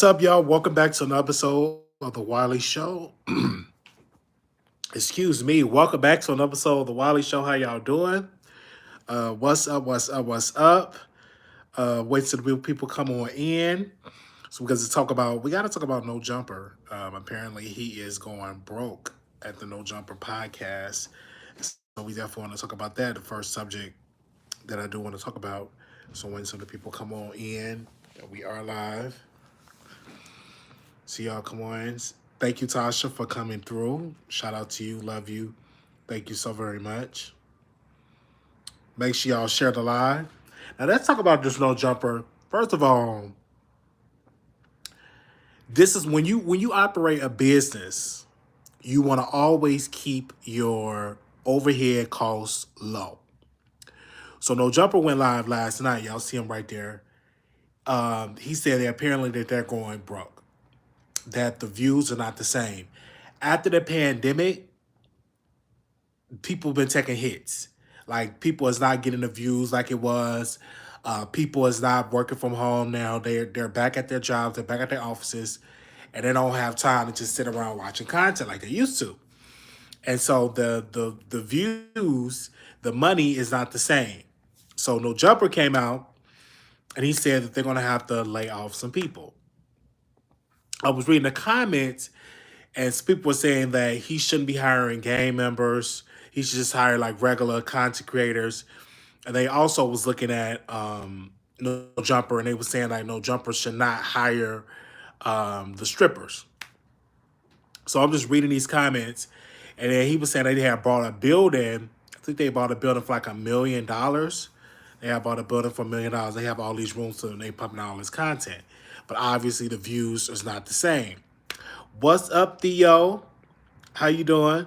What's up, y'all? Welcome back to another episode of the Wiley Show. Excuse me. Welcome back to another episode of the Wiley Show. How y'all doing? What's up? What's up? What's up? Wait till the people come on in. So because we got to talk about No Jumper. Apparently he is going broke at the No Jumper podcast. So we definitely want to talk about that. The first subject that I do want to talk about. So when some of the people come on in, we are live. See y'all come on. Thank you, Tasha, for coming through. Shout out to you. Love you. Thank you so very much. Make sure y'all share the live. Now let's talk about this No Jumper. First of all, this is when you operate a business, you want to always keep your overhead costs low. So No Jumper went live last night. Y'all see him right there. He said that apparently that they're going broke, that the views are not the same. After the pandemic, people have been taking hits. Like people is not getting the views like it was. People is not working from home now. They're back at their jobs. They're back at their offices, and they don't have time to just sit around watching content like they used to. And so the views, the money is not the same. So No Jumper came out and he said that they're gonna have to lay off some people. I was reading the comments and people were saying that he shouldn't be hiring gang members. He should just hire like regular content creators. And they also was looking at No Jumper, and they were saying like No Jumper should not hire the strippers. So I'm just reading these comments, and then he was saying that they had bought a building. I think they bought a building for like $1 million. They have bought a building for $1 million. They have all these rooms, so they pumping out all this content. But obviously the views is not the same. What's up, Theo? How you doing?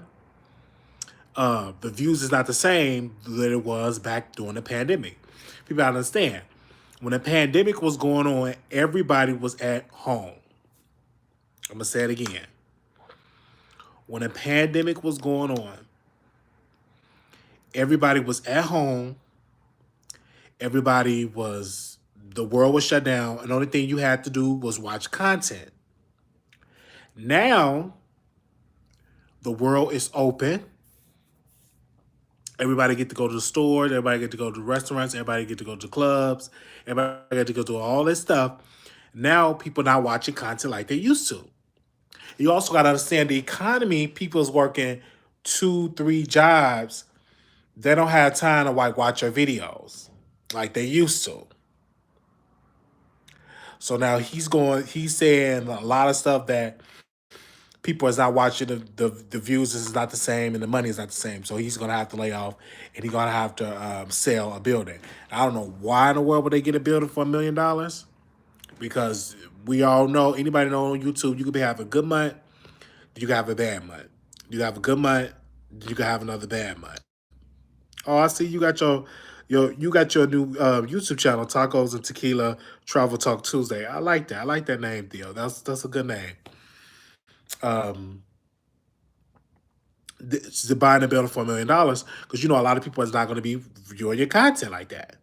The views is not the same that it was back during the pandemic. People gotta understand. When the pandemic was going on, everybody was at home. I'm gonna say it again. When the pandemic was going on, everybody was at home. The world was shut down, and the only thing you had to do was watch content. Now, the world is open. Everybody get to go to the stores. Everybody get to go to restaurants. Everybody get to go to clubs. Everybody get to go to all this stuff. Now, people not watching content like they used to. You also got to understand the economy. People's working 2, 3 jobs. They don't have time to like watch your videos like they used to. So now he's saying a lot of stuff that people is not watching. The views is not the same and the money is not the same. So he's gonna have to lay off, and he's gonna have to sell a building. I don't know why in the world would they get a building for $1 million, because we all know, anybody know on YouTube, you could have a good month, you can have a bad month. You can have a good month, you can have another bad month. Oh, I see you got your new YouTube channel, Tacos and Tequila Travel Talk Tuesday. I like that. I like that name, Theo. That's a good name. To buying a building for $1 million, because you know a lot of people is not going to be viewing your content like that.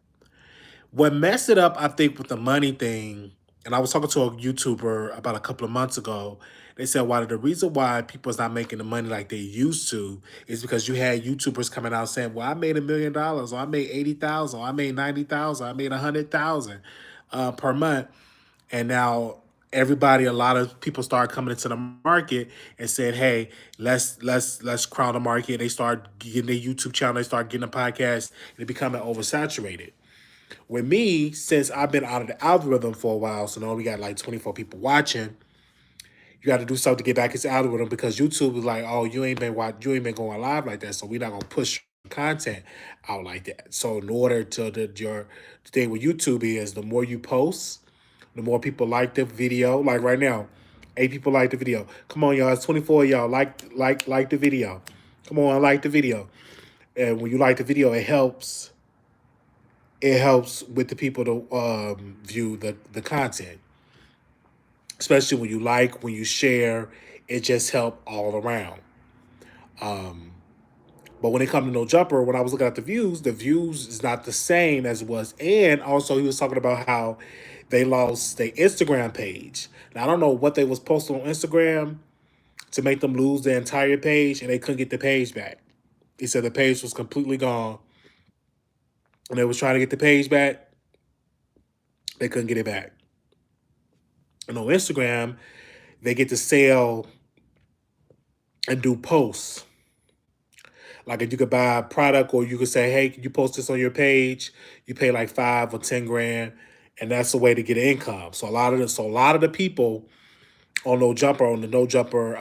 What messed it up, I think, with the money thing, and I was talking to a YouTuber about a couple of months ago. They said the reason why people is not making the money like they used to is because you had YouTubers coming out saying, "Well, I made $1 million, or I made 80,000, or I made 90,000, I made 100,000 per month," and now a lot of people start coming into the market and said, "Hey, let's crowd the market." They start getting their YouTube channel, they start getting a podcast, and it becoming oversaturated. With me, since I've been out of the algorithm for a while, so now we got like 24 people watching. You got to do something to get back into the algorithm, because YouTube is like, "Oh, you ain't been going live like that, so we're not gonna push content out like that." So in order to your thing with YouTube is, the more you post, the more people like the video. Like right now, 8 people like the video. Come on, y'all. It's 24 of y'all like the video. Come on, like the video. And when you like the video, it helps. It helps with the people to view the content, especially when you share. It just helps all around. But when it comes to No Jumper, when I was looking at the views is not the same as it was. And also he was talking about how they lost their Instagram page. Now I don't know what they was posting on Instagram to make them lose their entire page, and they couldn't get the page back. He said the page was completely gone, and they was trying to get the page back. They couldn't get it back. And on Instagram, they get to sell and do posts. Like if you could buy a product, or you could say, "Hey, can you post this on your page?" You pay like 5 or 10 grand, and that's the way to get income. So a lot of the people on the No Jumper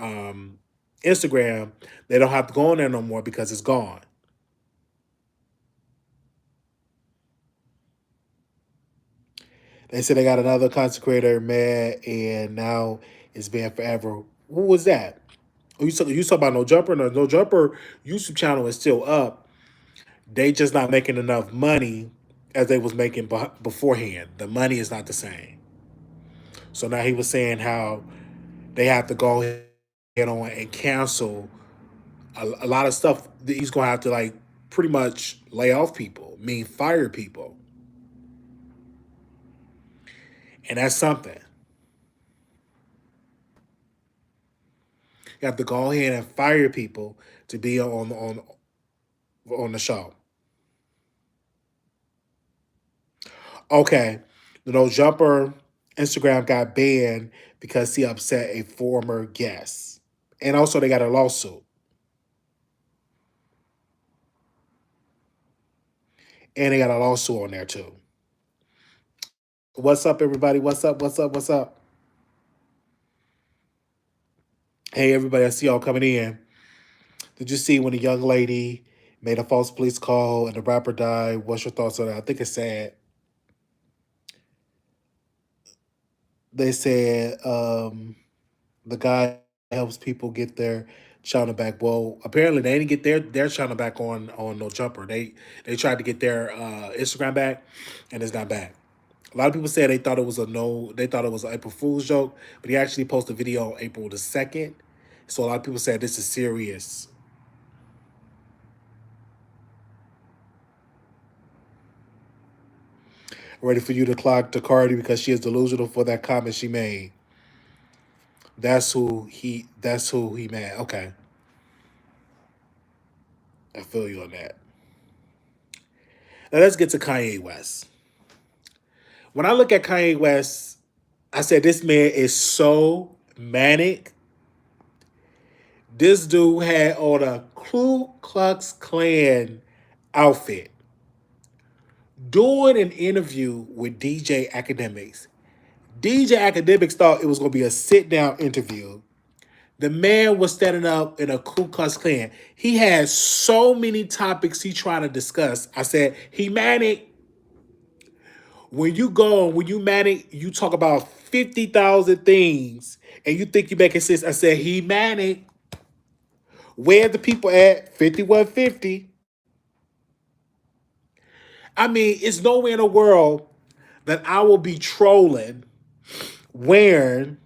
Instagram, they don't have to go on there no more because it's gone. They said they got another content creator mad, and now it's banned forever. Who was that? Oh, you talking about No Jumper? No, No Jumper YouTube channel is still up. They just not making enough money as they was making beforehand. The money is not the same. So now he was saying how they have to go ahead on and cancel a lot of stuff. He's gonna have to like pretty much lay off people, mean fire people, and that's something. You have to go ahead and fire people to be on the show. Okay, the No Jumper Instagram got banned because he upset a former guest, and also they got a lawsuit, and they got a lawsuit on there too. What's up, everybody? What's up? What's up? What's up? Hey, everybody! I see y'all coming in. Did you see when a young lady made a false police call and the rapper died? What's your thoughts on that? I think it's sad. They said the guy helps people get their channel back. Well, apparently they didn't get their channel back on No Jumper. They tried to get their Instagram back, and it's not back. A lot of people said they thought it was an April Fool's joke, but he actually posted a video on April the 2nd. So a lot of people said this is serious. Ready for you to clock to Cardi because she is delusional for that comment she made. That's who he mad. Okay. I feel you on that. Now let's get to Kanye West. When I look at Kanye West, I said this man is so manic. This dude had on a Ku Klux Klan outfit doing an interview with DJ Academics. DJ Academics thought it was going to be a sit down interview. The man was standing up in a Ku Klux Klan. He had so many topics he trying to discuss. I said, he manic. When you manic, you talk about 50,000 things and you think you making sense. I said, he manic. Where the people at? 5150. I mean, it's nowhere in the world that I will be trolling wearing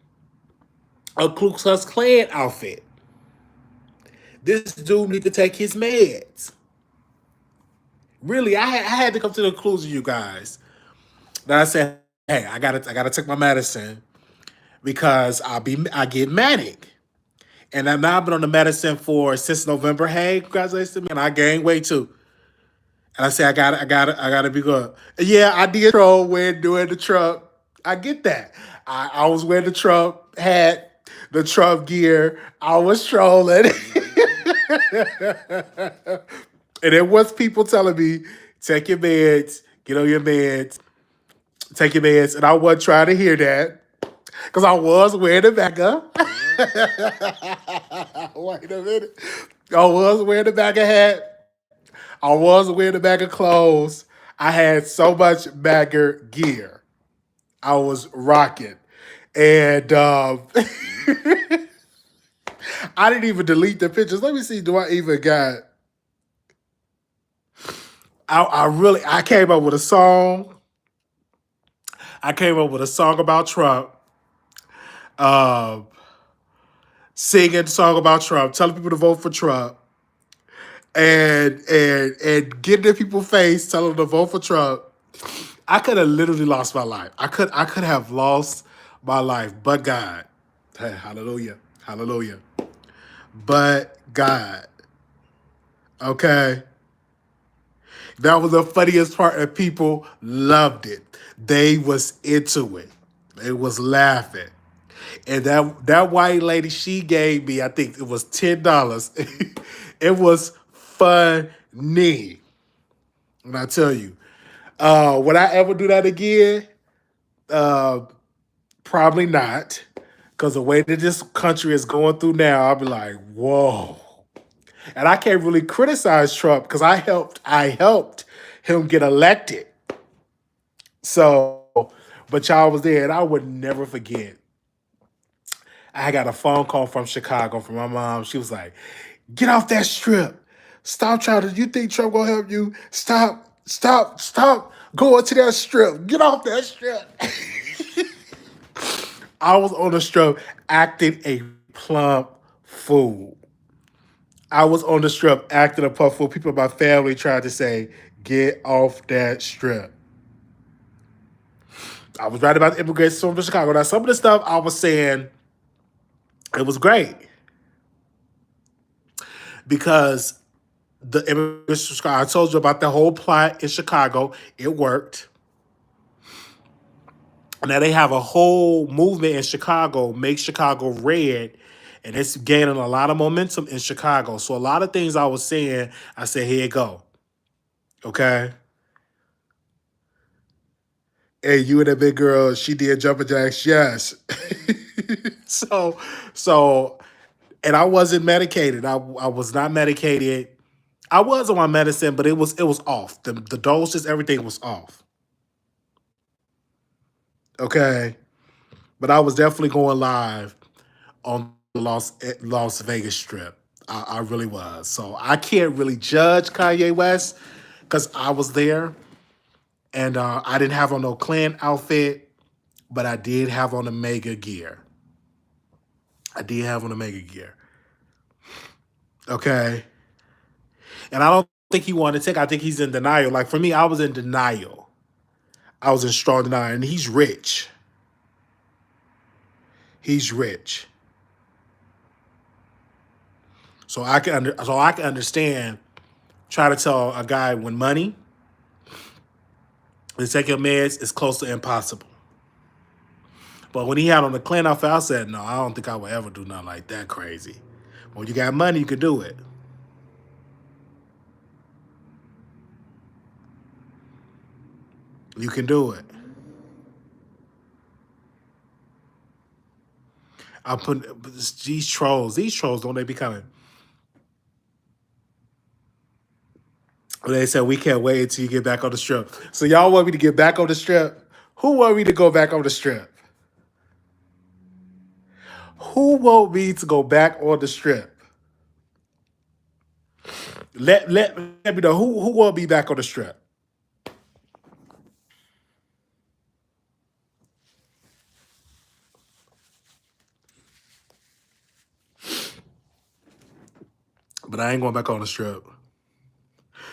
a Ku Klux Klan outfit. This dude need to take his meds. Really, I had to come to the conclusion, you guys, that I said, hey, I gotta take my medicine because I get manic. And I've now been on the medicine for since November. Hey, congratulations to me. And I gained weight too. And I say I gotta be good. Yeah, I did troll when doing the Trump. I get that. I was wearing the Trump hat, the Trump gear. I was trolling. And there was people telling me, take your meds, get on your meds, take your meds. And I wasn't trying to hear that. Because I was wearing the MAGA. Wait a minute. I was wearing the MAGA hat. I was wearing the MAGA clothes. I had so much MAGA gear. I was rocking. And I didn't even delete the pictures. Let me see, do I even got... I came up with a song. I came up with a song about Trump. Singing a song about Trump, telling people to vote for Trump. and getting in people's face, telling them to vote for Trump. I could have literally lost my life. I could have lost my life, but God. Hey, hallelujah. Hallelujah. But God. Okay. That was the funniest part, and people loved it. They was into it. They was laughing. And that white lady, she gave me, I think it was $10. It was funny. When I tell you. Would I ever do that again? Uh, Probably not. Because the way that this country is going through now, I'll be like, whoa. And I can't really criticize Trump because I helped him get elected. So, but y'all was there, and I would never forget. I got a phone call from Chicago from my mom. She was like, "Get off that strip. Stop trying to. You think Trump gonna help you? Stop going to that strip. Get off that strip." I was on the strip acting a plump fool. I was on the strip acting a plump fool. People in my family tried to say, "Get off that strip." I was right about the immigration from Chicago. Now, some of the stuff I was saying, it was great because the immigration from Chicago, I told you about the whole plot in Chicago. It worked. Now they have a whole movement in Chicago, Make Chicago Red, and it's gaining a lot of momentum in Chicago. So a lot of things I was saying, I said, here you go. Okay? And you and that big girl, she did jumping jacks, yes. so, so, and I wasn't medicated. I was not medicated. I was on my medicine, but it was off. The doses, everything was off. Okay? But I was definitely going live on the Las Vegas Strip. I really was. So I can't really judge Kanye West because I was there, and I didn't have on no clan outfit, but I did have on the mega gear. I did have on the mega gear. Okay. And I don't think he wanted to take. I think he's in denial. Like for me, I was in denial. I was in strong denial, and he's rich. He's rich. So I can understand. Try to tell a guy when money to take your meds is close to impossible. But when he had on the clean outfit, I said, no, I don't think I would ever do nothing like that crazy. When you got money, you can do it. You can do it. I put these trolls. These trolls don't they be coming? They said we can't wait until you get back on the strip. So y'all want me to get back on the strip? Who want me to go back on the strip? Who want me to go back on the strip? Let me know who want me back on the strip. But I ain't going back on the strip.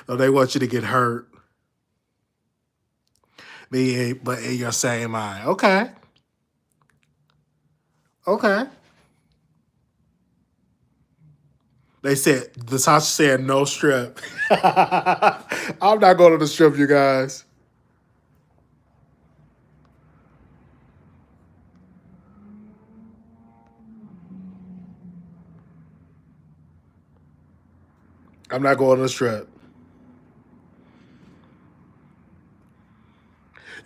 No, they want you to get hurt. But in your same mind. Okay. Okay. They said, Natasha said no strip. I'm not going to the strip, you guys. I'm not going to the strip.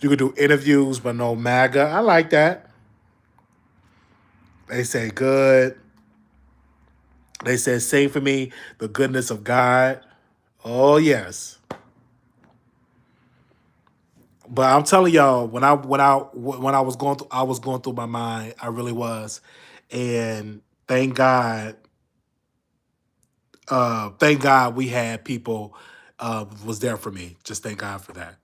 You can do interviews, but no MAGA. I like that. They say good. They said sing for me the goodness of God. Oh yes. But I'm telling y'all, when I was going through my mind. I really was, and thank God we had people was there for me. Just thank God for that,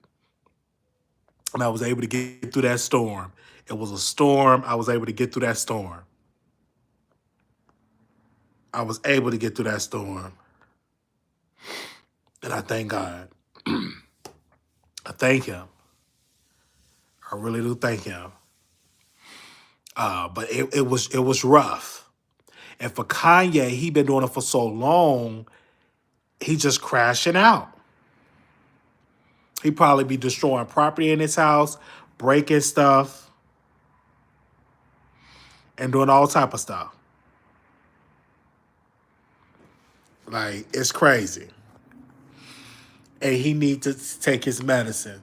and I was able to get through that storm. It was a storm. I was able to get through that storm. I was able to get through that storm. And I thank God. I thank him. I really do thank him. But it was rough. And for Kanye, he been doing it for so long, he just crashing out. He probably be destroying property in his house, breaking stuff, and doing all type of stuff. Like, it's crazy. And he needs to take his medicine.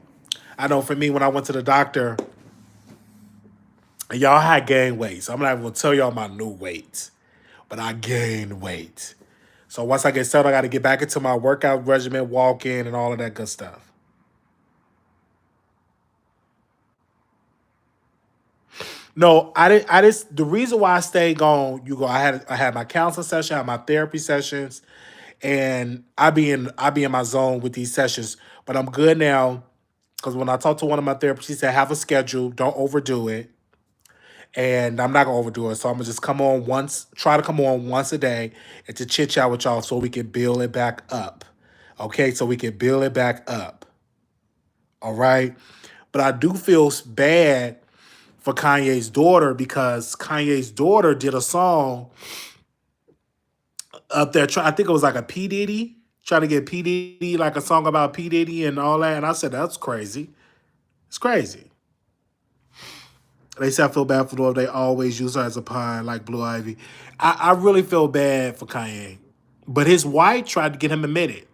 I know for me, when I went to the doctor, and y'all had gained weight. So I'm not even going to tell y'all my new weight. But I gained weight. So once I get settled, I got to get back into my workout regimen, walk in, and all of that good stuff. No, I didn't. I just the reason why I stayed gone. You go. I had my counseling session, I had my therapy sessions, and I be in my zone with these sessions. But I'm good now because when I talked to one of my therapists, she said have a schedule, don't overdo it, and I'm not gonna overdo it. So I'm gonna just come on once, try to come on once a day, and to chit chat with y'all so we can build it back up. Okay, so we can build it back up. All right, but I do feel bad for Kanye's daughter because Kanye's daughter did a song up there. I think it was like a P Diddy trying to get P Diddy like a song about P Diddy and all that. And I said that's crazy. It's crazy. They said I feel bad for the they always use her as a pawn like Blue Ivy. I really feel bad for Kanye, but his wife tried to get him admitted.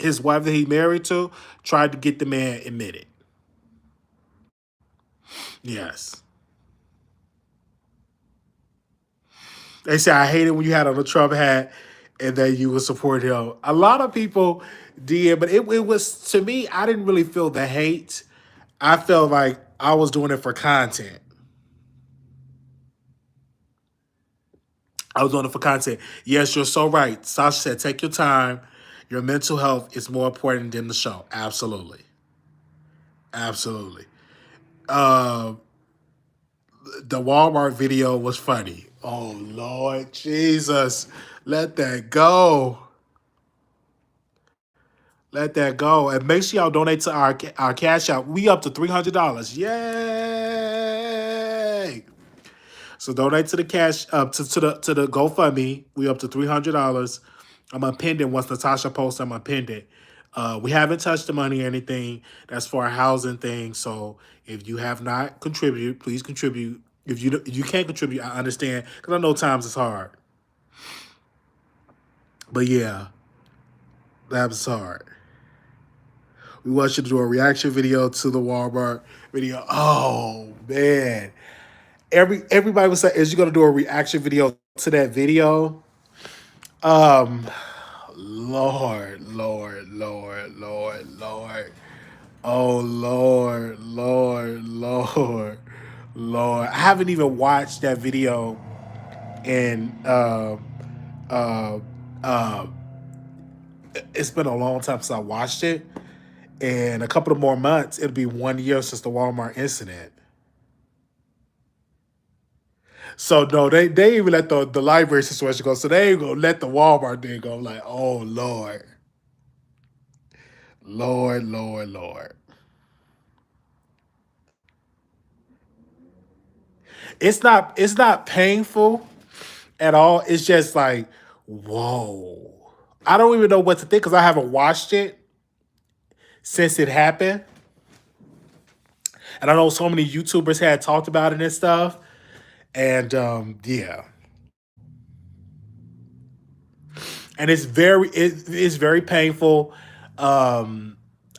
His wife that he married to tried to get the man admitted. Yes. They say I hate it when you had on a Trump hat and then you would support him. A lot of people did, but it was to me, I didn't really feel the hate. I felt like I was doing it for content. I was doing it for content. Yes, you're so right. Sasha said, take your time. Your mental health is more important than the show. Absolutely. Absolutely. Uh, the Walmart video was funny. Oh, Lord Jesus. Let that go. Let that go. And make sure y'all donate to our cash out. We up to $300. Yay! So donate to the cash to the GoFundMe. We up to $300. I'm gonna pin it once Natasha posts. I'm gonna pin it. We haven't touched the money or anything. That's for our housing thing. So if you have not contributed, please contribute. If you can't contribute, I understand because I know times is hard. But yeah, that's hard. We want you to do a reaction video to the Walmart video. Oh man. Everybody was saying, is you gonna do a reaction video to that video? Um, Lord, Lord, Lord, Lord, Lord. Oh Lord, Lord, Lord, Lord. I haven't even watched that video in uh uh it's been a long time since I watched it. And a couple of more months, it'll be 1 year since the Walmart incident. So no, they even let the library situation go. So they ain't gonna let the Walmart thing go. Like, oh Lord, Lord, Lord, Lord. It's not painful at all. It's just like, whoa. I don't even know what to think because I haven't watched it since it happened. And I know so many YouTubers had talked about it and stuff. And yeah. And it's very painful. Um,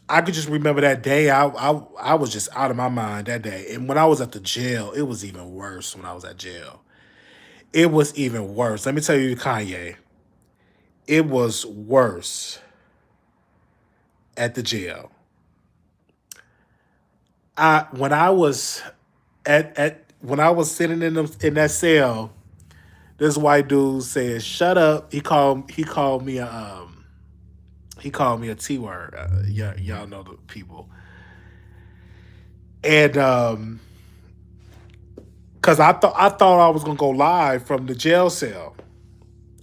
I could just remember that day. I was just out of my mind that day. And when I was at the jail, it was even worse. When I was at jail, it was even worse. Let me tell you, Kanye, it was worse at the jail. I when I was at when I was sitting in that cell, this white dude said, "Shut up." He called me a T word. Yeah, y'all know the people. And because I thought I was gonna go live from the jail cell,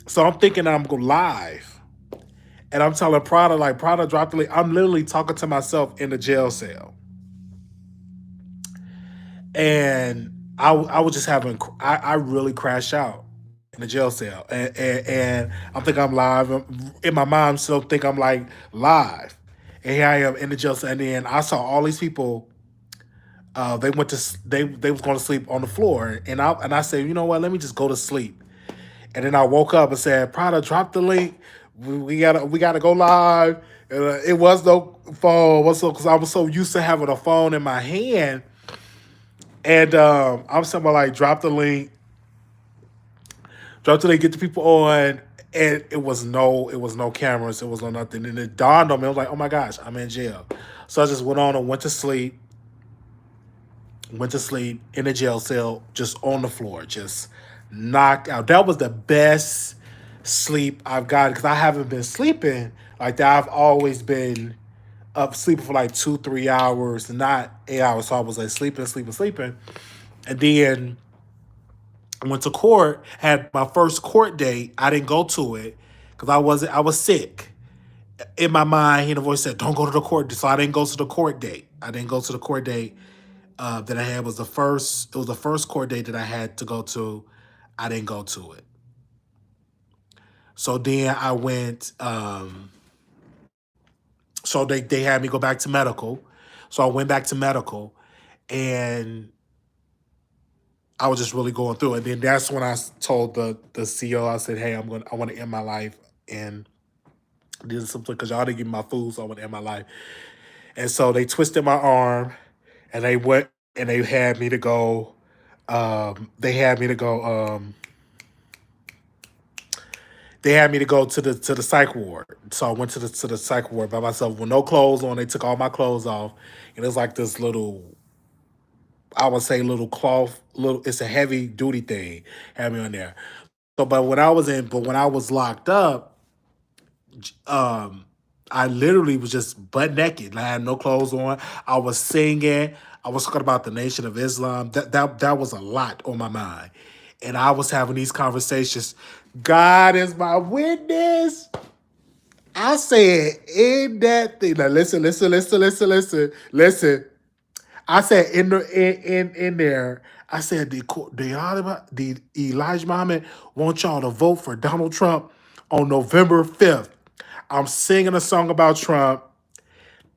so I'm thinking I'm going live, And I'm telling Prada, like, Prada dropped the link. I'm literally talking to myself in the jail cell. And I was just having, I really crashed out in the jail cell. And I'm thinking I'm live. In my mind, still think I'm like live. And here I am in the jail cell. And then I saw all these people. They went to they was going to sleep on the floor, and I said, you know what? Let me just go to sleep. And then I woke up and said, Prada, drop the link. We gotta go live. And, it was no phone. Because I was so used to having a phone in my hand, and I'm saying like, drop the link, get the people on. And it was no cameras, it was no nothing. And it dawned on me, I was like, oh my gosh, I'm in jail. So I just went on and went to sleep in the jail cell, just on the floor, just knocked out. That was the best sleep I've gotten because I haven't been sleeping like that. I've always been up sleeping for like 2-3 hours, not 8 hours. So I was like sleeping, sleeping, sleeping. And then I went to court, had my first court date. I didn't go to it because I was sick. In my mind, the voice said, don't go to the court. So I didn't go to the court date. I didn't go to the court date that I had. It was the first court date that I had to go to. I didn't go to it. So then I went, so they had me go back to medical. So I went back to medical, and I was just really going through it. And then that's when I told the CEO, I said, hey, I want to end my life. And this is something because y'all didn't give me my food, so I want to end my life. And so they twisted my arm, and they went and they had me to go. They had me to go. They had me to go to the psych ward. So I went to the psych ward by myself with no clothes on. They took all my clothes off, and it was like this little, I would say, little cloth. It's a heavy duty thing. Had me on there. So, but when I was locked up, um, I literally was just butt naked. I had no clothes on. I was singing. I was talking about the Nation of Islam. That was a lot on my mind, and I was having these conversations. God is my witness. I said in that thing. Now listen, listen, listen, listen, listen, listen. I said in there. I said the Elijah Muhammad want y'all to vote for Donald Trump on November 5th. I'm singing a song about Trump.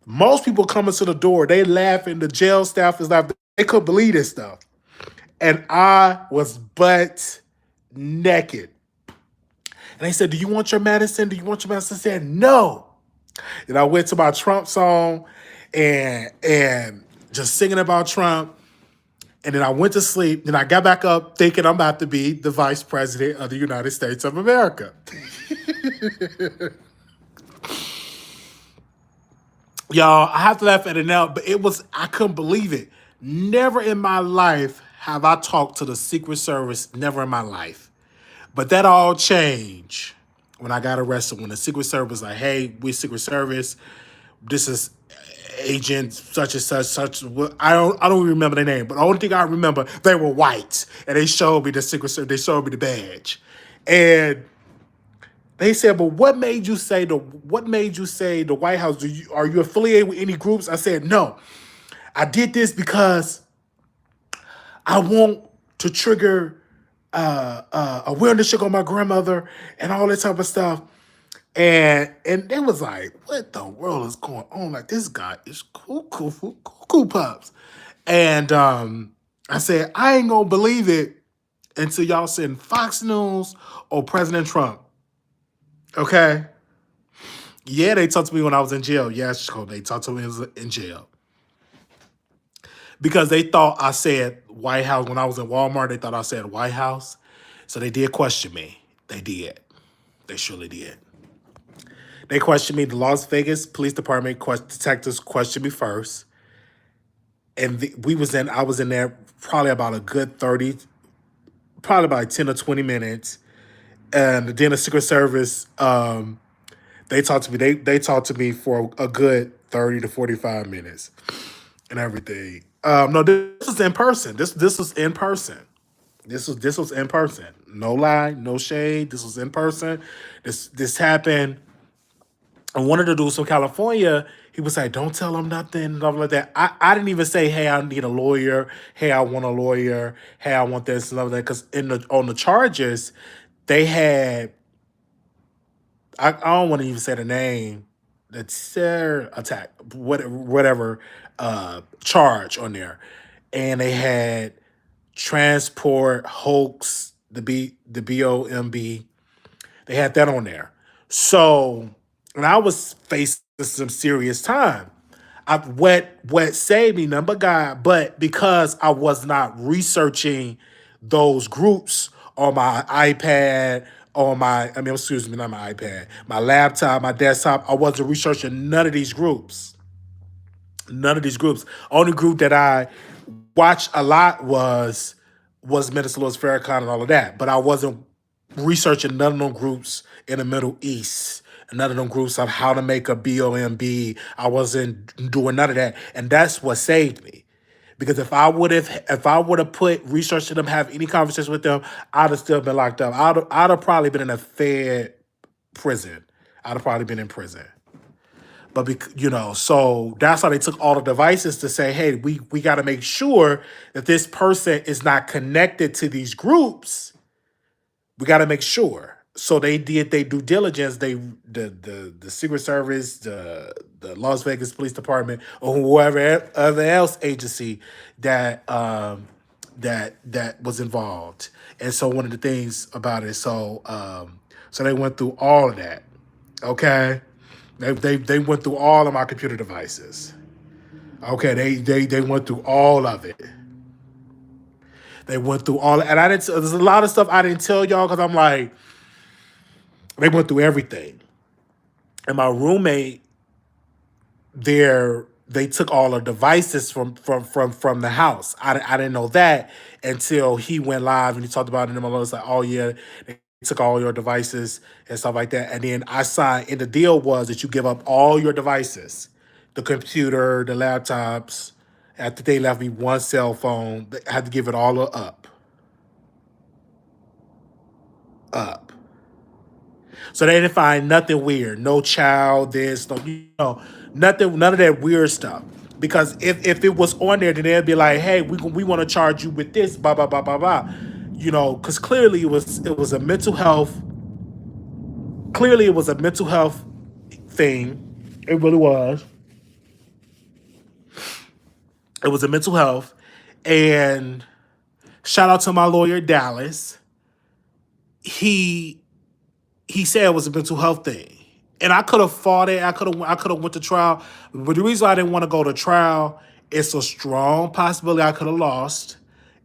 Most people coming to the door, they laughing. The jail staff is laughing. They couldn't believe this stuff. And I was butt naked. And they said, do you want your medicine? Do you want your medicine? I said, no. And I went to my Trump song and just singing about Trump. And then I went to sleep. Then I got back up thinking I'm about to be the vice president of the United States of America. Y'all, I have to laugh at it now, but I couldn't believe it. Never in my life have I talked to the Secret Service, never in my life. But that all changed when I got arrested, when the Secret Service was like, hey, we Secret Service, this is agent such and such. I don't even remember their name, but the only thing I remember, they were white. And they showed me the Secret Service, they showed me the badge. And they said, but what made you say the White House? Are you affiliated with any groups? I said, no. I did this because I want to trigger awareness on my grandmother and all that type of stuff. And it was like, what the world is going on? Like, this guy is cuckoo pups. And I said, I ain't gonna believe it until y'all send Fox News or President Trump. Okay. Yeah, they talked to me when I was in jail. Yes, they talked to me when I was in jail. Because they thought I said White House. When I was in Walmart, they thought I said White House. So they did question me. They did. They surely did. They questioned me. The Las Vegas Police Department detectives questioned me first. And I was in there probably about a good 30, probably about 10 or 20 minutes. And then the Secret Service, they talked to me. They talked to me for a good 30 to 45 minutes and everything. No, this was in person. This was in person. This was in person. No lie, no shade. This was in person. This happened And one of the dudes from California, he was like, don't tell him nothing, stuff like that. I didn't even say, hey, I need a lawyer. Hey, I want a lawyer. Hey, I want this and stuff like that. Because on the charges, they had, I don't want to even say the name, the terror attack, whatever charge on there. And they had transport, hoax, the BOMB. They had that on there. So, and I was facing some serious time. What saved me, number God, but because I was not researching those groups on my iPad, excuse me, not my iPad, my laptop, my desktop, I wasn't researching none of these groups. None of these groups. Only group that I watched a lot was Minister Louis Farrakhan and all of that, but I wasn't researching none of them groups in the Middle East, none of them groups on how to make a BOMB. I wasn't doing none of that, and that's what saved me. Because if I would have put research to them, have any conversation with them, I'd have still been locked up. I'd have probably been in a Fed prison. I'd have probably been in prison. But so that's how they took all the devices to say, hey, we got to make sure that this person is not connected to these groups. We got to make sure. So they did their due diligence. The Secret Service, the Las Vegas Police Department, or whoever other else agency that was involved. And so one of the things about it, so they went through all of that. Okay, they went through all of my computer devices. Okay, they went through all of it. They went through all, and I didn't. There's a lot of stuff I didn't tell y'all because I'm like, they went through everything. And my roommate there, they took all the devices from the house. I didn't know that until he went live and he talked about it. And my was like, oh yeah, they took all your devices and stuff like that. And then I signed, and the deal was that you give up all your devices, the computer, the laptops. After they left me one cell phone, I had to give it all up. Up. So they didn't find nothing weird. No child, this, no, nothing, none of that weird stuff. Because if it was on there, then they'd be like, hey, we want to charge you with this, blah, blah, blah, blah, blah. Because clearly it was a mental health, clearly it was a mental health thing. It really was. It was a mental health. And shout out to my lawyer, Dallas. He said it was a mental health thing. And I could have fought it. I could have went to trial. But the reason I didn't want to go to trial, it's a strong possibility I could have lost.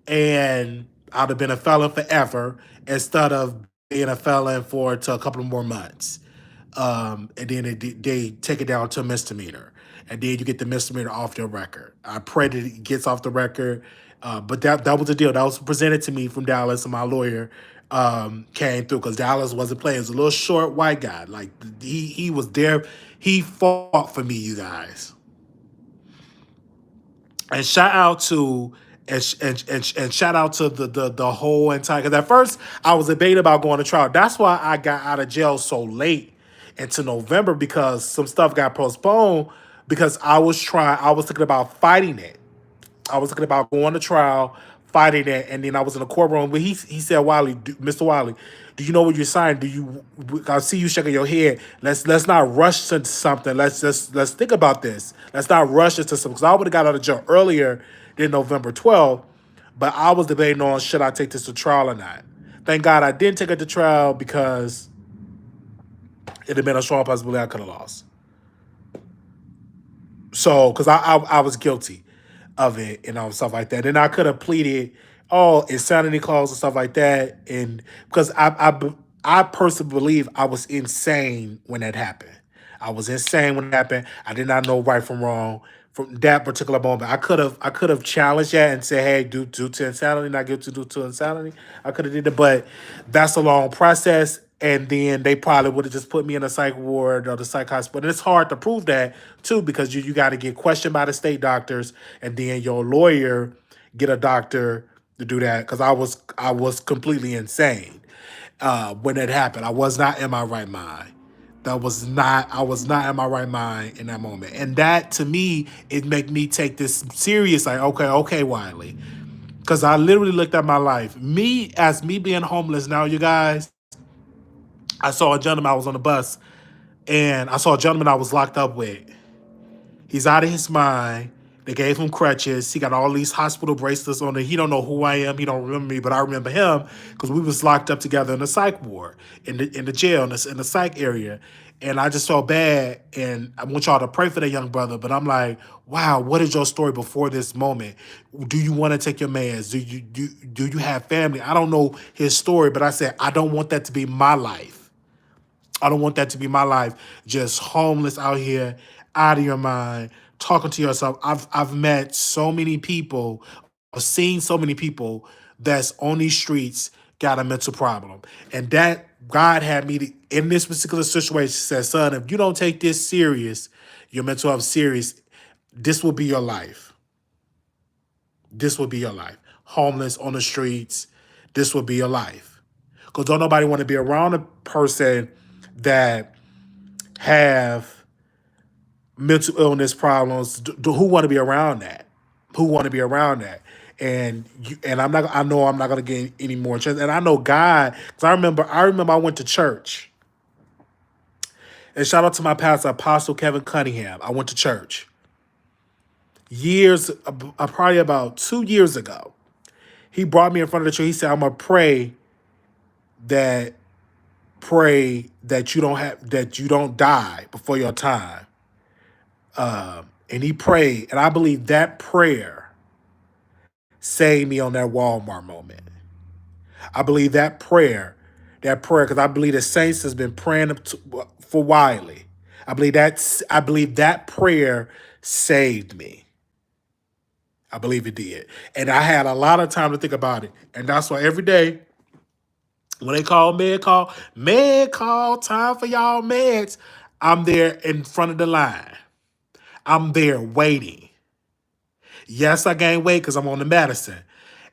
And I'd have been a felon forever instead of being a felon for to a couple of more months. And then they take it down to a misdemeanor. And then you get the misdemeanor off your record. I pray that it gets off the record. But that was the deal. That was presented to me from Dallas, and my lawyer came through because Dallas wasn't playing. He was a little short white guy. Like he was there. He fought for me, you guys. And shout out to and shout out to the whole entire. Because at first I was debating about going to trial. That's why I got out of jail so late into November, because some stuff got postponed. Because I was thinking about fighting it. I was thinking about going to trial, fighting it, and then I was in the courtroom. But he said, Wiley, Mr. Wiley, do you know what you're signing? I see you shaking your head. Let's not rush into something. Let's think about this. Let's not rush into something. Because I would have got out of jail earlier than November 12th, but I was debating on should I take this to trial or not. Thank God I didn't take it to trial, because it'd have been a strong possibility I could have lost. So, because I was guilty of it and all stuff like that, and I could have pleaded insanity clause and stuff like that, and because I personally believe I was insane when that happened. I was insane when it happened. I did not know right from wrong from that particular moment. I could have challenged that and said, hey, due to insanity, not guilty due to insanity. I could have did it, but that's a long process. And then they probably would have just put me in a psych ward or the psych hospital. And it's hard to prove that too, because you got to get questioned by the state doctors, and then your lawyer get a doctor to do that. Because I was completely insane when it happened. I was not in my right mind. I was not in my right mind in that moment. And that to me, it made me take this serious, like, okay, Wiley. Because I literally looked at my life. Me being homeless now, you guys, I saw a gentleman, I was on the bus, and I saw a gentleman I was locked up with. He's out of his mind. They gave him crutches. He got all these hospital bracelets on it. He don't know who I am. He don't remember me, but I remember him because we was locked up together in the psych ward, in the jail, in the psych area. And I just felt bad. And I want y'all to pray for that young brother. But I'm like, wow, what is your story before this moment? Do you want to take your meds? Do you have family? I don't know his story, but I said, I don't want that to be my life. I don't want that to be my life. Just homeless out here, out of your mind, talking to yourself. I've met so many people, or seen so many people that's on these streets got a mental problem. And that God had me to, in this particular situation, said, son, if you don't take this serious, your mental health serious, this will be your life. This will be your life. Homeless on the streets, this will be your life. Because don't nobody want to be around a person that have mental illness problems. Who want to be around that? Who want to be around that? And I'm not. I know I'm not gonna get any more chance. And I know God, because I remember I went to church. And shout out to my pastor, Apostle Kevin Cunningham. I went to church years, probably about 2 years ago. He brought me in front of the church. He said, "I'm gonna that pray that you don't die before your time." And he prayed, and I believe that prayer saved me on that Walmart moment. I believe because I believe the saints has been praying for Wiley. I believe that prayer saved me. I believe it did. And I had a lot of time to think about it. And that's why every day when they call, med call, time for y'all meds, I'm there in front of the line. I'm there waiting. Yes, I gain weight because I'm on the medicine.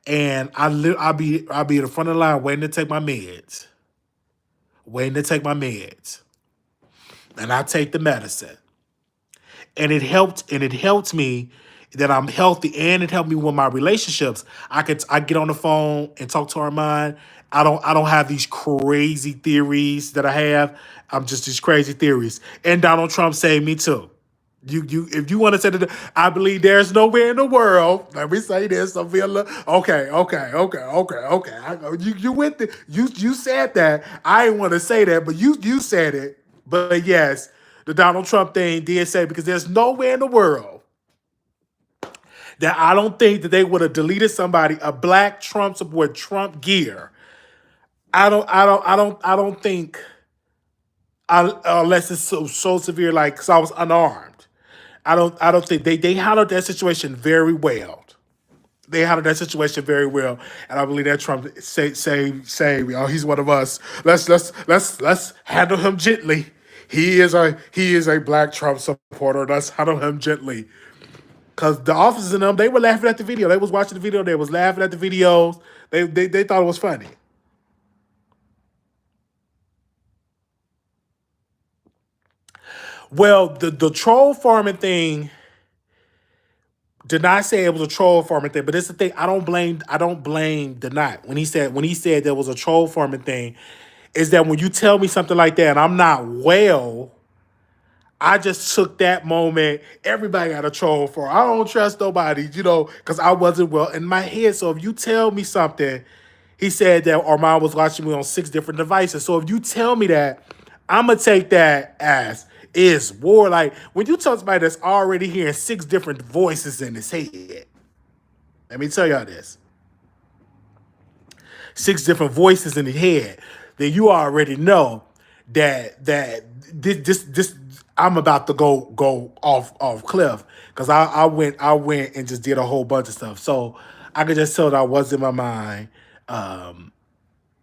And I'll be at the front of the line waiting to take my meds. Waiting to take my meds. And I take the medicine. And it helped me that I'm healthy, and it helped me with my relationships. I get on the phone and talk to Armand. I don't have these crazy theories that I have. I'm just these crazy theories. And Donald Trump saved me too. If you want to say that, I believe there's nowhere in the world. Let me say this. Okay. You went you said that. I didn't want to say that, but you said it. But yes, the Donald Trump thing did say, because there's nowhere in the world that I don't think that they would have deleted somebody, a black Trump supporter, Trump gear. I don't think, unless it's so severe, like, because I was unarmed. I don't think they handled that situation very well. They handled that situation very well, and I believe that Trump say, oh, he's one of us. Let's handle him gently. He is a black Trump supporter. Let's handle him gently. Because the officers and them, they were laughing at the video. They was watching the video. They was laughing at the videos. They thought it was funny. Well, the troll farming thing did not say it was a troll farming thing, but it's the thing. I don't blame Denat when he said there was a troll farming thing. Is that when you tell me something like that and I'm not well, I just took that moment. Everybody got a troll for. I don't trust nobody, because I wasn't well in my head. So if you tell me something, he said that Armand was watching me on 6 different devices. So if you tell me that, I'm going to take that as is war. Like, when you tell somebody that's already hearing 6 different voices in his head, let me tell y'all this. 6 different voices in his head, then you already know that this I'm about to go off cliff, because I went and just did a whole bunch of stuff. So I could just tell that I was in my mind.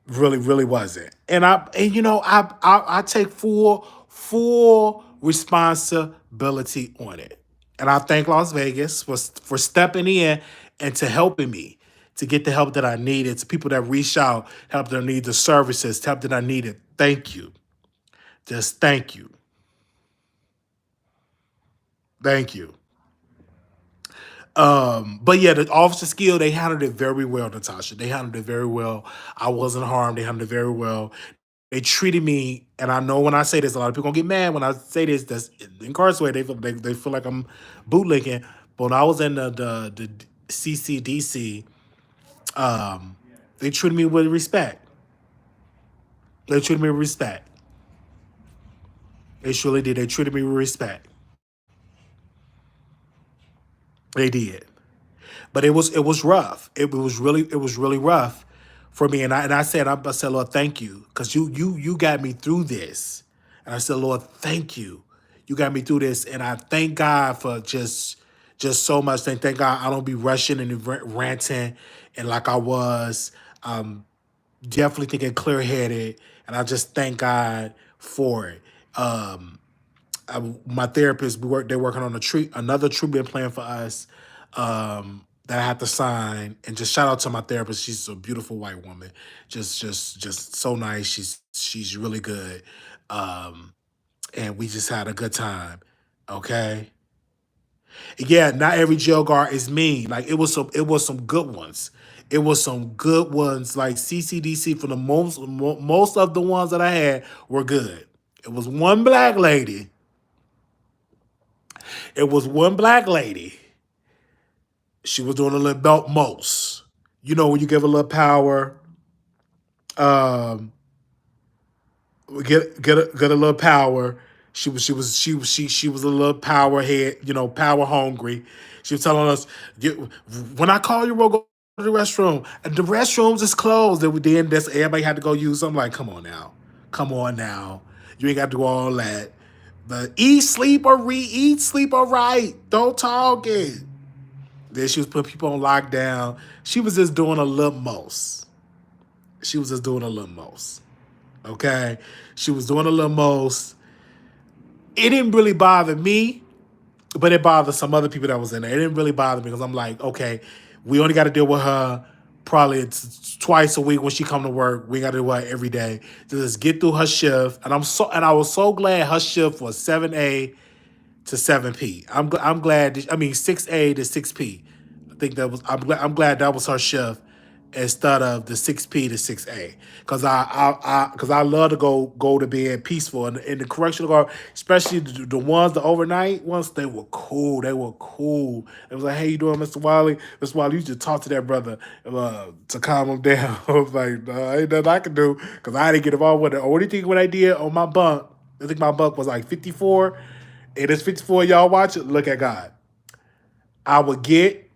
Really wasn't. And I take full responsibility on it. And I thank Las Vegas for stepping in and to helping me to get the help that I needed, to people that reach out, help that I need, the services, help that I needed. Thank you. Just thank you. Thank you. But yeah, the officer skill, they handled it very well, Natasha. They handled it very well. I wasn't harmed. They handled it very well. They treated me, and I know when I say this, a lot of people gonna get mad when I say this. That's incarcerated. They feel like I'm bootlicking. But when I was in the CCDC, they treated me with respect. They treated me with respect. They surely did. They treated me with respect. They did. But it was rough. It was really rough for me. And I said, Lord, thank you, because you got me through this. And I said, Lord, thank you. You got me through this, and I thank God for just so much. Thank God I don't be rushing and ranting, and like I was. Definitely thinking clear headed, and I just thank God for it. My therapist, they're working on another treatment plan for us, that I have to sign. And just shout out to my therapist. She's a beautiful white woman, just so nice. She's really good, and we just had a good time. Okay, yeah. Not every jail guard is mean. Like it was some good ones. It was some good ones. Like CCDC, for the most of the ones that I had were good. It was one black lady. It was one black lady. She was doing a little belt most. You know, when you give a little power, um, get a little power. She was a little power head, power hungry. She was telling us, when I call you, we'll go to the restroom. And the restrooms is closed. And then everybody had to go use. I'm like, come on now. Come on now. You ain't got to do all that. But eat, sleep, or eat, sleep, or right. Don't talk it. Then she was putting people on lockdown. She was just doing a little most. She was just doing a little most. Okay? She was doing a little most. It didn't really bother me, but it bothered some other people that was in there. It didn't really bother me because I'm like, okay, we only got to deal with her probably twice a week when she come to work. We got to do her every day to just get through her shift. And I was so glad her shift was 7A to 7P. I'm glad. I mean 6A to 6P. I think that was. I'm glad that was her shift instead of the 6P to 6A. Because I love to go to bed peaceful, and the correctional guard, especially the ones, the overnight ones, they were cool. They were cool. It was like, hey, you doing, Mr. Wiley? Mr. Wiley, you should talk to that brother to calm him down. I was like, nah, ain't nothing I can do, because I didn't get involved with it. Only thing what I did on my bunk, I think my bunk was like 54. It is 54. Y'all watch it. Look at God. I would get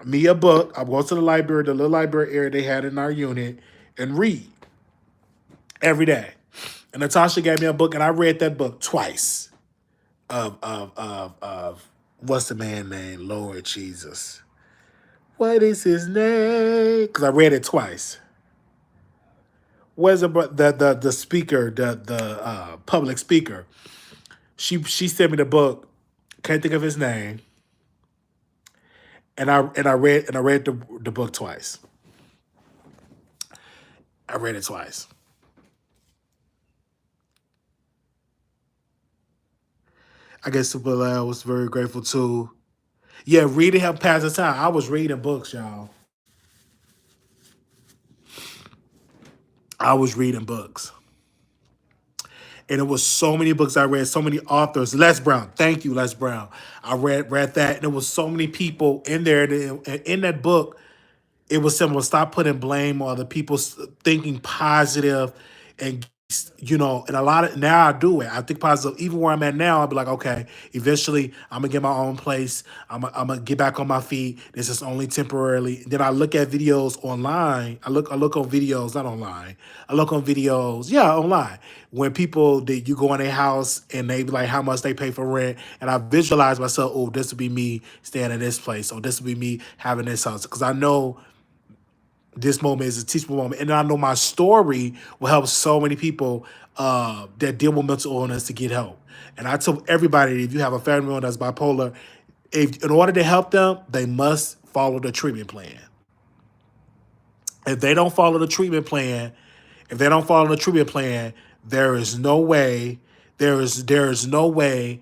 me a book. I would go to the library, the little library area they had in our unit, and read every day. And Natasha gave me a book, and I read that book twice. Of what's the man name? Lord Jesus. What is his name? Because I read it twice. Where's the speaker, the public speaker? She sent me the book. Can't think of his name. And I read the book twice. I read it twice. I guess Super I was very grateful too. Yeah, reading helped pass the time. I was reading books, y'all. I was reading books. And it was so many books I read, so many authors. Les Brown, thank you, Les Brown. I read that, and there was so many people in there. In that book, it was simple. Stop putting blame on other people, thinking positive, and and a lot of now I do it. I think positive. Even where I'm at now, I'll be like, okay, eventually I'm gonna get my own place. I'm gonna get back on my feet. This is only temporarily. Then I look at videos online. I look on videos, not online. I look on videos, yeah, online. When people that you go in their house and they be like how much they pay for rent, and I visualize myself, oh, this would be me staying in this place, or this would be me having this house, because I know this moment is a teachable moment. And I know my story will help so many people that deal with mental illness to get help. And I tell everybody, if you have a family member that's bipolar, if in order to help them, they must follow the treatment plan. If they don't follow the treatment plan, there is no way There is no way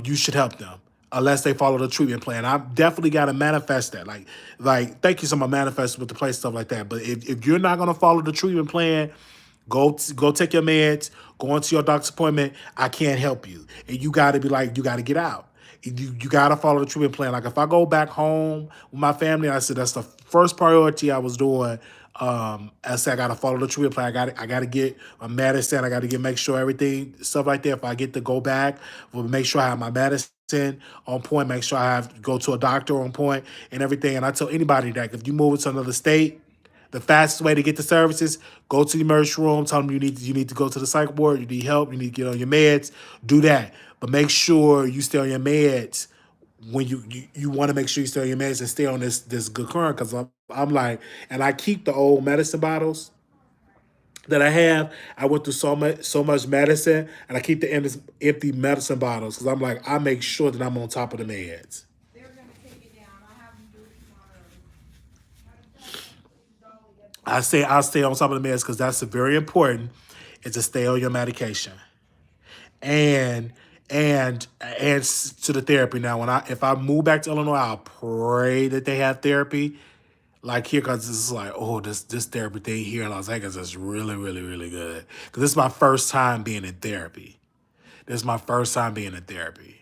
you should help them unless they follow the treatment plan. I definitely got to manifest that. Like thank you so much, manifest with the place stuff like that. But if you're not gonna follow the treatment plan, go take your meds, go into your doctor's appointment. I can't help you, and you got to be like, you got to get out. You got to follow the treatment plan. Like if I go back home with my family, I said that's the first priority I was doing. I said I got to follow the treatment plan. I got to get a medicine. I got to make sure everything stuff like that. If I get to go back, we'll make sure I have my medicine on point. Make sure I have to go to a doctor on point and everything. And I tell anybody that if you move to another state, the fastest way to get the services, go to the emergency room, tell them you need to go to the psych ward, you need help, you need to get on your meds, do that. But make sure you stay on your meds when you want to make sure you stay on your meds and stay on this good current, because I'm like, and I keep the old medicine bottles that I have. I went through so much medicine, and I keep the empty medicine bottles because I'm like, I make sure that I'm on top of the meds. They're gonna take it down. I have them do it I'll stay on top of the meds because that's very important. Is to stay on your medication and to the therapy. Now, if I move back to Illinois, I'll pray that they have therapy like here, because it's like, oh, this therapy thing here in Las Vegas is really, really, really good. Because this is my first time being in therapy. This is my first time being in therapy.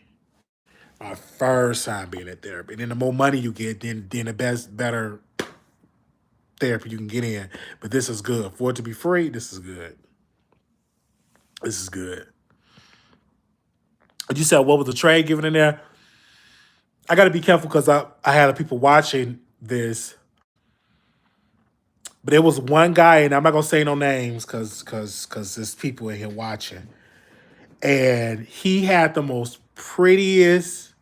My first time being in therapy. And then the more money you get, then the better therapy you can get in. But this is good. For it to be free, this is good. This is good. You said what was the trade given in there? I got to be careful because I had people watching this, but there was one guy, and I'm not gonna say no names because there's people in here watching, and he had the most prettiest.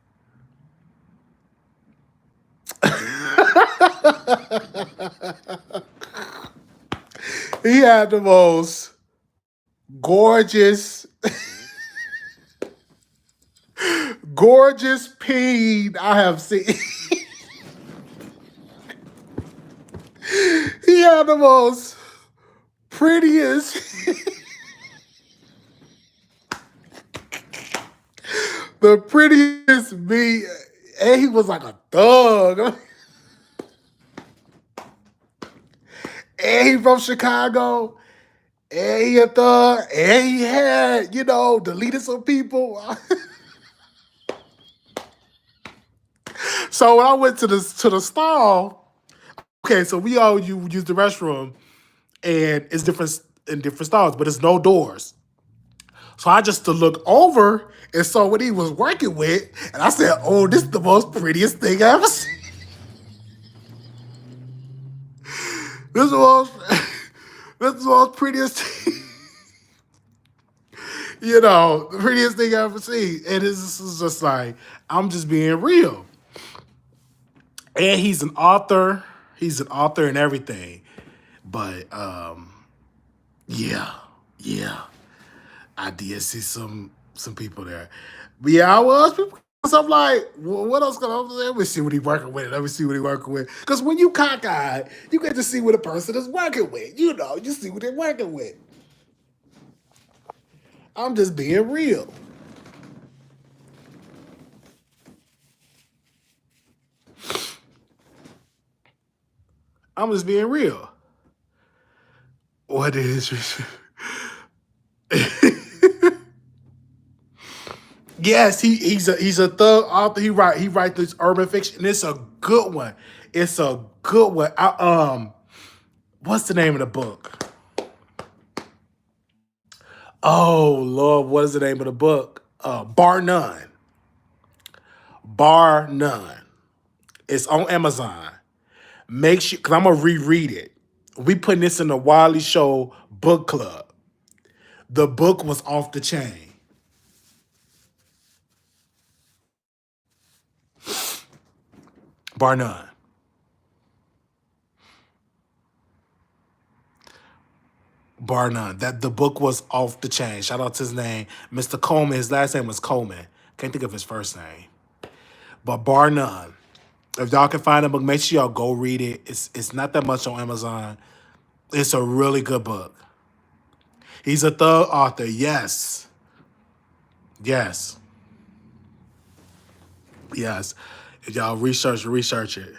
He had the most gorgeous, gorgeous peen I have seen. He had the most prettiest, the prettiest me, and he was like a thug. And he from Chicago, and he a thug, and he had, deleted some people. So when I went to the stall, okay, so we all use the restroom, and it's different in different stalls, but it's no doors. So I just to look over and saw what he was working with, and I said, "Oh, this is the most prettiest thing I ever seen. This is the most, this is the most prettiest thing, the prettiest thing I ever seen." And this is just like, I'm just being real. And he's an author. He's an author and everything. But yeah, I did see some people there. But yeah, I was people. So I'm like, well, what else can I do? Let me see what he working with. Let me see what he working with. Because when you cockeyed, you get to see what a person is working with. You see what they're working with. I'm just being real. I'm just being real. What is Yes, he's a thug author. He write this urban fiction, and it's a good one. It's a good one. What's the name of the book? Oh Lord, what is the name of the book? Bar None. Bar None. It's on Amazon. Make sure, because I'm gonna reread it. We putting this in the Wiley Show book club. The book was off the chain. Bar none. Bar none. That the book was off the chain. Shout out to his name, Mr. Coleman. His last name was Coleman. Can't think of his first name. But bar none. If y'all can find a book, make sure y'all go read it. It's not that much on Amazon. It's a really good book. He's a thug author, yes. Yes. Yes. If y'all research it.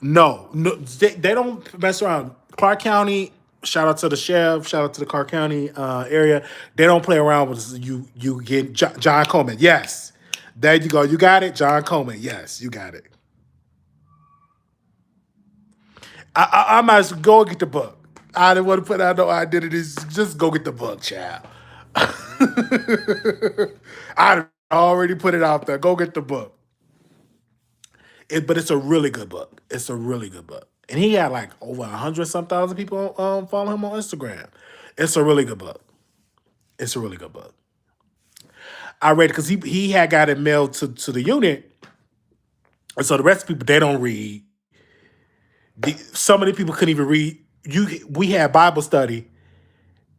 No, no, they don't mess around. Clark County, shout out to the sheriff, shout out to the Clark County area. They don't play around with you. You get John Coleman. Yes, there you go. You got it, John Coleman. Yes, you got it. I might as well go and get the book. I didn't want to put out no identities. Just go get the book, child. I already put it out there. Go get the book. But it's a really good book. It's a really good book. And he had like over 100 some thousand people follow him on Instagram. It's a really good book. It's a really good book. I read it because he had got it mailed to the unit. And so the rest of the people, they don't read. Some of the people couldn't even read. We had Bible study,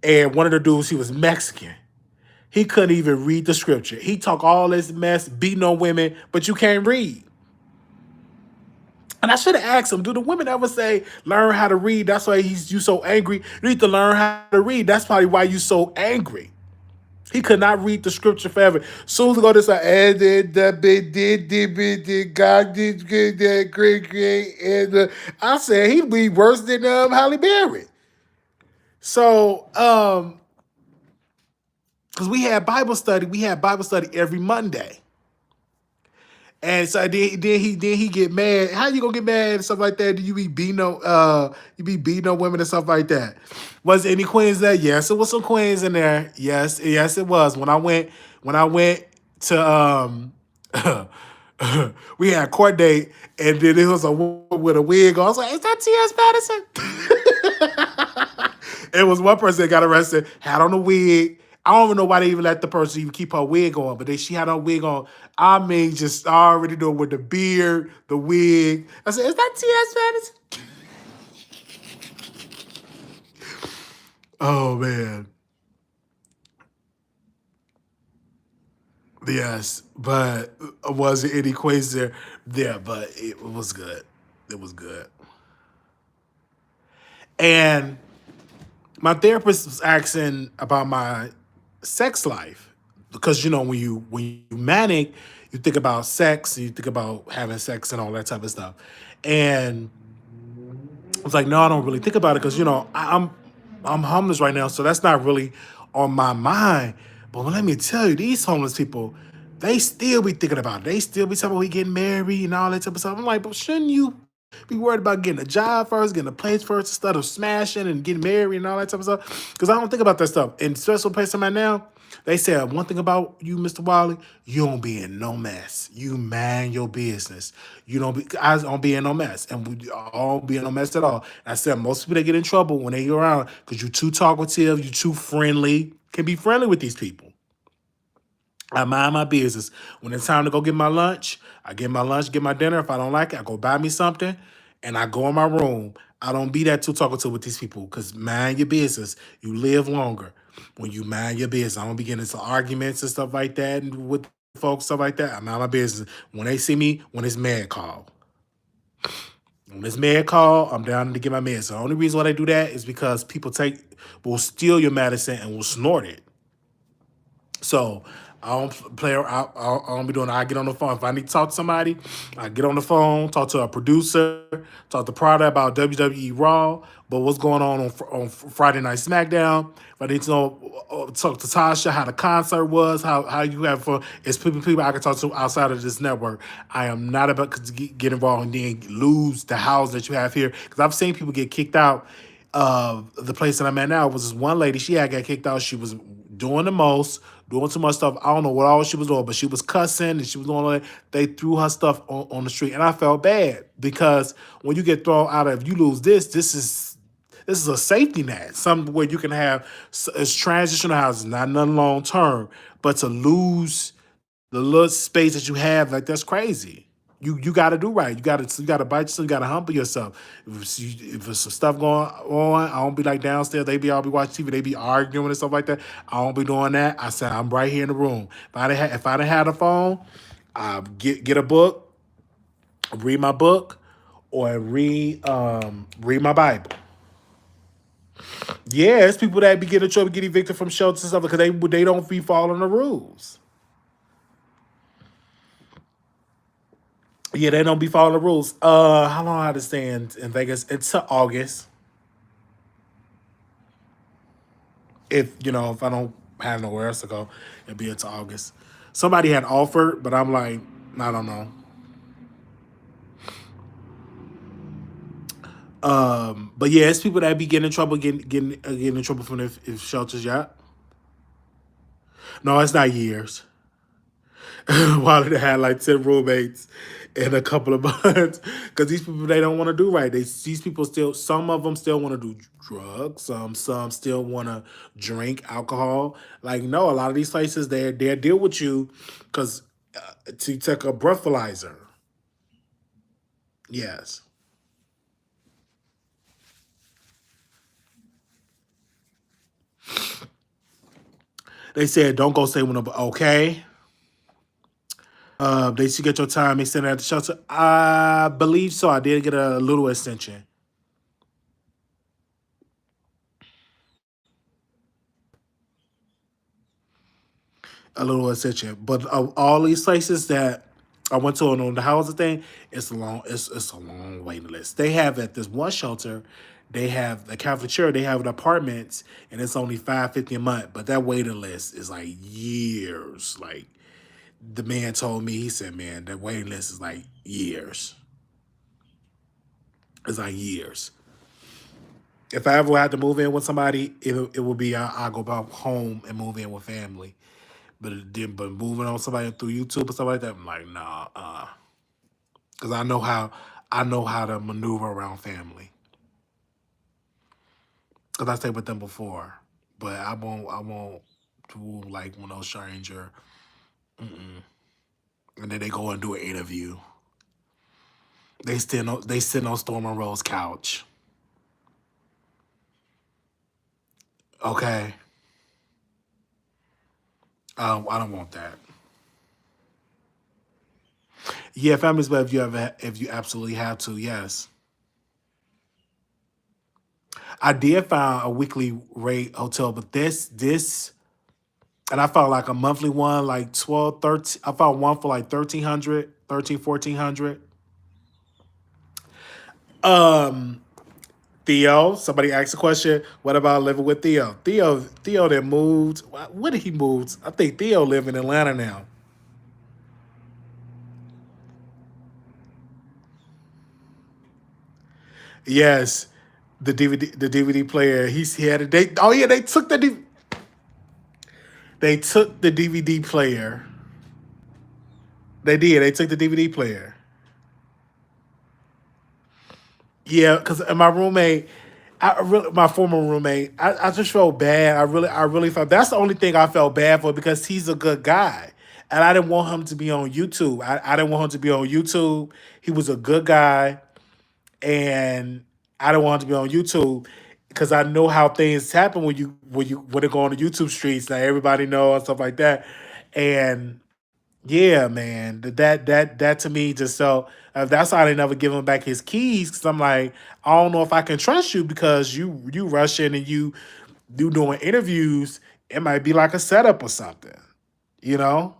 and one of the dudes, he was Mexican. He couldn't even read the scripture. He talk all this mess, beating on women, but you can't read. And I should have asked him, do the women ever say, learn how to read? That's why you so angry. You need to learn how to read. That's probably why you so angry. He could not read the scripture forever. Soon as he go this like, and then God did good, that great, and I said he'd be worse than Halle Berry. So, because we had Bible study every Monday. And so then he get mad. How you gonna get mad and stuff like that? Do you be beating on women and stuff like that? Was there any queens there? Yes, it was some queens in there. Yes, it was. When I went to we had a court date, and then it was a woman with a wig on. I was like, is that T.S. Madison? It was one person that got arrested, had on a wig. I don't even know why they even let the person even keep her wig on, but she had her wig on. I mean, just already doing with the beard, the wig. I said, is that T.S. Madison? Oh, man. Yes, but was there any quiz there? Yeah, but it was good. It was good. And my therapist was asking about my sex life because when you manic, you think about sex and you think about having sex and all that type of stuff. And I was like, no, I don't really think about it because I'm homeless right now, so that's not really on my mind. But let me tell you, these homeless people, they still be thinking about it. They still be talking about we getting married and all that type of stuff. I'm like, but shouldn't you be worried about getting a job first, getting a place first, instead of smashing and getting married and all that type of stuff? Because I don't think about that stuff. And especially place I'm at now, they said one thing about you, Mr. Wiley, you don't be in no mess. You mind your business. I don't be in no mess. And we all be in no mess at all. And I said most people that get in trouble when they go around because you too talkative, you too friendly, can be friendly with these people. I mind my business. When it's time to go get my lunch, I get my lunch, get my dinner. If I don't like it, I go buy me something and I go in my room. I don't be that too talkative with these people because mind your business. You live longer when you mind your business. I don't be getting into arguments and stuff like that and with folks, stuff like that. I mind my business. When they see me, when it's mad call. When it's mad call, I'm down to get my meds. The only reason why they do that is because people will steal your medicine and will snort it. So I don't play. I don't be doing. I get on the phone if I need to talk to somebody. I get on the phone, talk to a producer, talk to Prada about WWE Raw. But what's going on Friday Night SmackDown? If I need to know, talk to Tasha how the concert was, how you have fun. It's people I can talk to outside of this network. I am not about to get involved and then lose the house that you have here because I've seen people get kicked out. The place that I'm at now was this one lady. She had got kicked out. She was doing the most, doing too much stuff. I don't know what all she was doing, but she was cussing and she was doing all that. They threw her stuff on the street, and I felt bad because when you get thrown out of, if you lose this is a safety net, something where you can have it's transitional housing, not nothing long term, but to lose the little space that you have, like that's crazy. You got to do right. You got to bite yourself. You got to humble yourself. If there's some stuff going on, I don't be like downstairs. They be all be watching TV. They be arguing and stuff like that. I don't be doing that. I said I'm right here in the room. If I didn't have a phone, I get a book, read my book, or read my Bible. Yeah, it's people that be getting in trouble, get evicted from shelters and stuff because they don't be following the rules. Yeah, they don't be following the rules. How long I had to stay in Vegas? It's to August. If if I don't have nowhere else to go, it'll be into August. Somebody had offered, but I'm like, I don't know. But yeah, it's people that be getting in trouble, getting in trouble from if shelters. Yeah, no, it's not years. While they had like 10 roommates in a couple of months, because these people they don't want to do right. These people still, some of them still want to do drugs. Some still want to drink alcohol. Like no, a lot of these places they deal with you because to take a breathalyzer. Yes, they said don't go stay with nobody. Okay. They should get your time extended at the shelter. I believe so. I did get a little extension. A little extension. But of all these places that I went to on the housing thing, it's a long waiting list. They have at this one shelter, they have the cafeteria, they have an apartments, and it's only $550 a month. But that waiting list is like years. Like the man told me, he said, man, that waiting list is like years. It's like years. If I ever had to move in with somebody, it would be I go back home and move in with family. But moving on somebody through YouTube or stuff like that, I'm like, nah, because I know how to maneuver around family. Because I stayed with them before, but I won't do like when no stranger, and then they go and do an interview. They sit on Storm and Rose couch. Okay, I don't want that. Yeah, family's better if you absolutely have to. Yes, I did find a weekly rate hotel, but this and I found like a monthly one, like 12, 13. I found one for like 1,300, 13, 1,400. Um, Theo, somebody asked a question. What about living with Theo? Theo that moved. What did he move? I think Theo live in Atlanta now. Yes, the DVD player. He had a they. Oh yeah, they took the DVD player. They did. They took the DVD player. Yeah, because my roommate, my former roommate, I just felt bad. I really felt that's the only thing I felt bad for because he's a good guy, and I didn't want him to be on YouTube. I didn't want him to be on YouTube. He was a good guy, and I didn't want him to be on YouTube because I know how things happen when they go on the YouTube streets. Now everybody know and stuff like that, and yeah, man, that to me just so that's why they never give him back his keys. Because I'm like, I don't know if I can trust you because you rush in and you doing interviews. It might be like a setup or something, you know.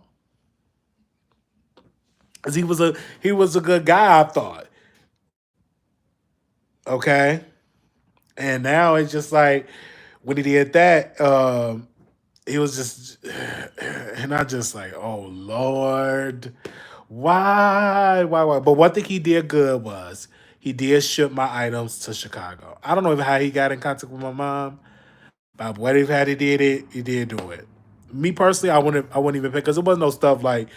Because he was a good guy, I thought. Okay, and now it's just like when he did that, he was just, and I just like, oh Lord, why? But one thing he did good was he did ship my items to Chicago. I don't know how he got in contact with my mom, but whatever how he did it, he did do it. Me personally, I wouldn't even pick because it wasn't no stuff like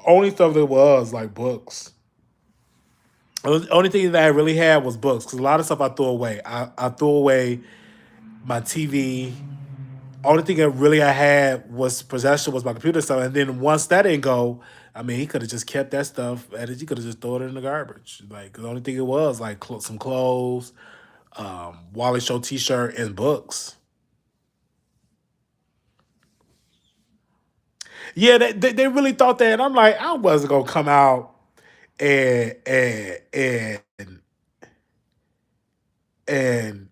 only stuff there was like books. The only thing that I really had was books because a lot of stuff I threw away. I threw away my TV. Only thing that really I had was possession was my computer stuff, and then once that didn't go, I mean, he could have just kept that stuff, and he could have just thrown it in the garbage. Like the only thing it was like some clothes, Wiley Show T-shirt, and books. Yeah, they really thought that, and I'm like, I wasn't gonna come out and and and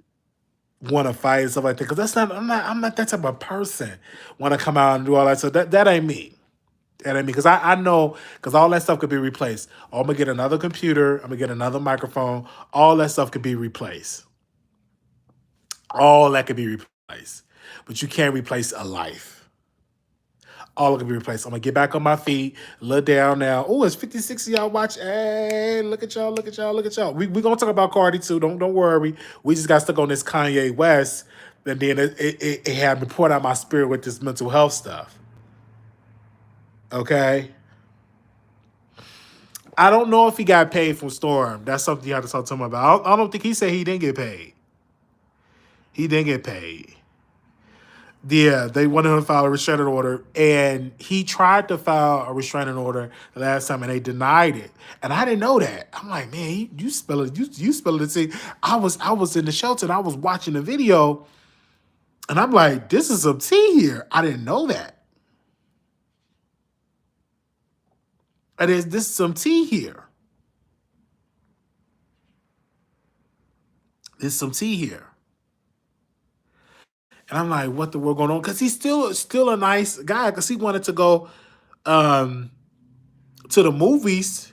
want to fight and stuff like that. Because that's not I'm not that type of person. Want to come out and do all that. So that ain't me. That ain't me. Because I know because all that stuff could be replaced. Oh, I'm gonna get another computer. I'm gonna get another microphone. All that stuff could be replaced. All that could be replaced. But you can't replace a life. All can be replaced. I'm gonna get back on my feet, look down now. Oh, it's 56 of y'all watch. Hey, look at y'all, look at y'all, look at y'all. We gonna talk about Cardi too. Don't worry. We just got stuck on this Kanye West, and then it had me poured out my spirit with this mental health stuff. Okay. I don't know if he got paid from Storm. That's something you have to talk to him about. I don't think he said he didn't get paid. He didn't get paid. Yeah, they wanted him to file a restraining order, and he tried to file a restraining order the last time, and they denied it. And I didn't know that. I'm like, man, you spill it, you spill it. See, I was in the shelter and I was watching the video, and I'm like, this is some tea here. I didn't know that. And this is some tea here. There's some tea here. And I'm like, what the world going on? Because he's still a nice guy. Because he wanted to go um, to the movies.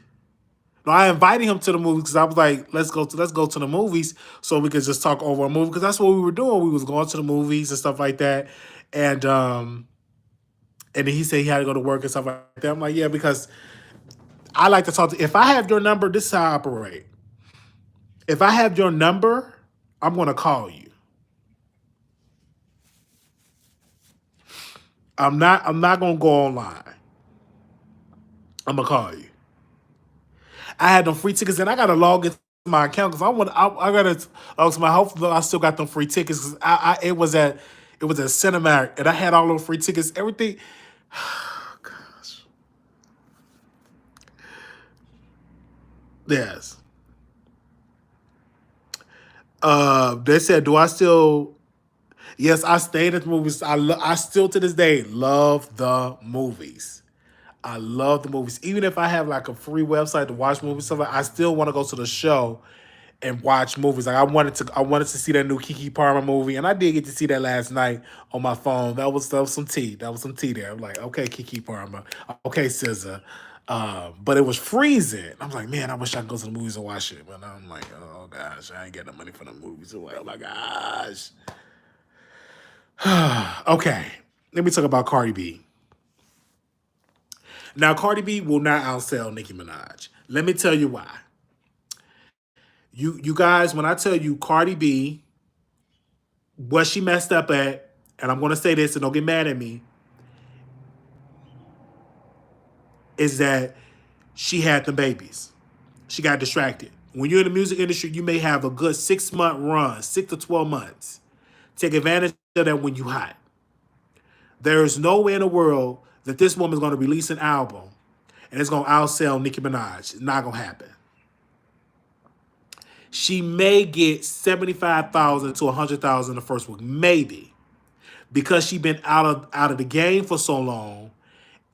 No, I invited him to the movies because I was like, let's go to the movies so we could just talk over a movie because that's what we were doing. We was going to the movies and stuff like that, and then he said he had to go to work and stuff like that. I'm like, yeah, because I like to talk to. If I have your number, this is how I operate. If I have your number, I'm gonna call you. I'm not gonna go online. I'm gonna call you. I had them free tickets, and I gotta log into my account because I gotta log to my. Hopefully, I still got them free tickets because it was at Cinematic, and I had all those free tickets. Everything. Gosh. Yes. They said, do I still? Yes, I stayed at the movies. I still to this day love the movies. I love the movies. Even if I have like a free website to watch movies, stuff I still want to go to the show and watch movies. Like I wanted to see that new Kiki Palmer movie, and I did get to see that last night on my phone. That was some tea. That was some tea there. I'm like, okay, Kiki Palmer, okay, SZA. But it was freezing. I was like, man, I wish I could go to the movies and watch it. But I'm like, oh gosh, I ain't getting the money for the movies. I'm like, oh my gosh. Okay, let me talk about Cardi B. Now, Cardi B will not outsell Nicki Minaj. Let me tell you why. You guys, when I tell you Cardi B, what she messed up at, and I'm going to say this and don't get mad at me, is that she had the babies. She got distracted. When you're in the music industry, you may have a good 6-month run, 6 to 12 months. Take advantage of that when you hot. There is no way in the world that this woman's going to release an album and it's going to outsell Nicki Minaj. It's not going to happen. She may get 75,000 to 100,000 the first week, maybe, because she been out of the game for so long,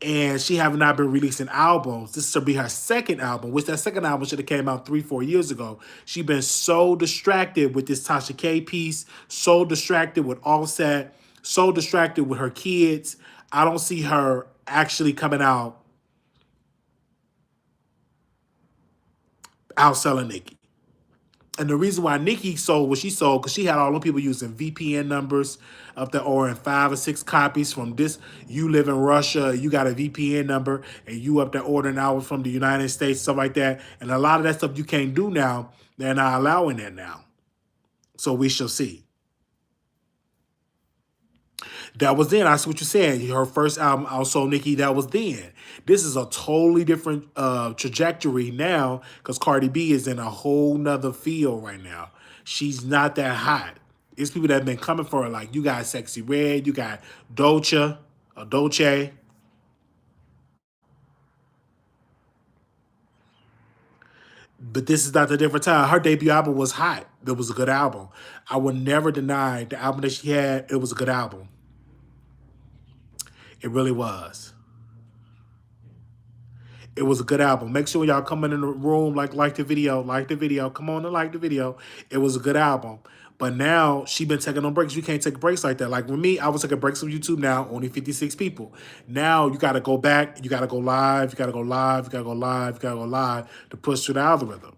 and she have not been releasing albums. This will be her second album, which that second album should have came out 3-4 years ago. She been so distracted with this Tasha K piece, so distracted with Offset, so distracted with her kids. I don't see her actually coming out outselling Nicki. And the reason why Nicki sold what she sold, because she had all them people using VPN numbers up there, or in 5 or 6 copies from this. You live in Russia, you got a VPN number, and you up there ordering hours from the United States, stuff like that. And a lot of that stuff you can't do now. They're not allowing that now. So we shall see. That was then. I see what you're saying. Her first album, also Nicki, that was then. This is a totally different trajectory now because Cardi B is in a whole nother field right now. She's not that hot. It's people that have been coming for her. Like, you got Sexy Red, you got Dolce. But this is not a different time. Her debut album was hot. It was a good album. I would never deny the album that she had. It was a good album. It really was. It was a good album. Make sure y'all come in the room, like the video. Come on and like the video. It was a good album. But now she been taking on breaks. You can't take breaks like that. Like with me, I was taking breaks from YouTube now, only 56 people. Now you gotta go back, you gotta go live, you gotta go live, you gotta go live, you gotta go live to push through the algorithm.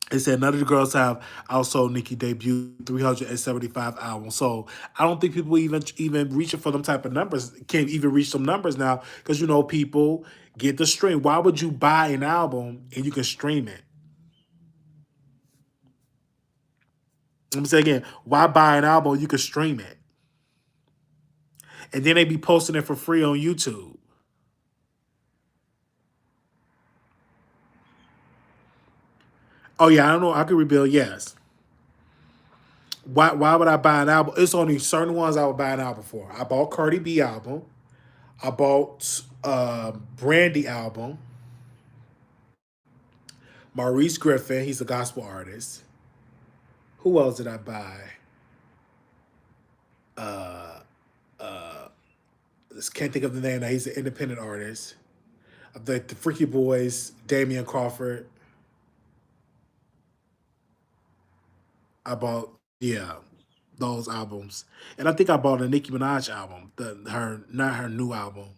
They said none of the girls have outsold Nicki debut 375 albums. So I don't think people even reaching for them type of numbers can't even reach some numbers now because you know people get the stream. Why would you buy an album and you can stream it? Let me say again, why buy an album? You can stream it. And then they be posting it for free on YouTube. Oh yeah, I don't know. I could rebuild, yes. Why would I buy an album? It's only certain ones I would buy an album for. I bought Cardi B album. I bought Brandy album. Maurice Griffin, he's a gospel artist. Who else did I buy? Just can't think of the name now. He's an independent artist. The Freaky Boys, Damian Crawford. I bought, yeah, those albums. And I think I bought a Nicki Minaj album. Not her new album,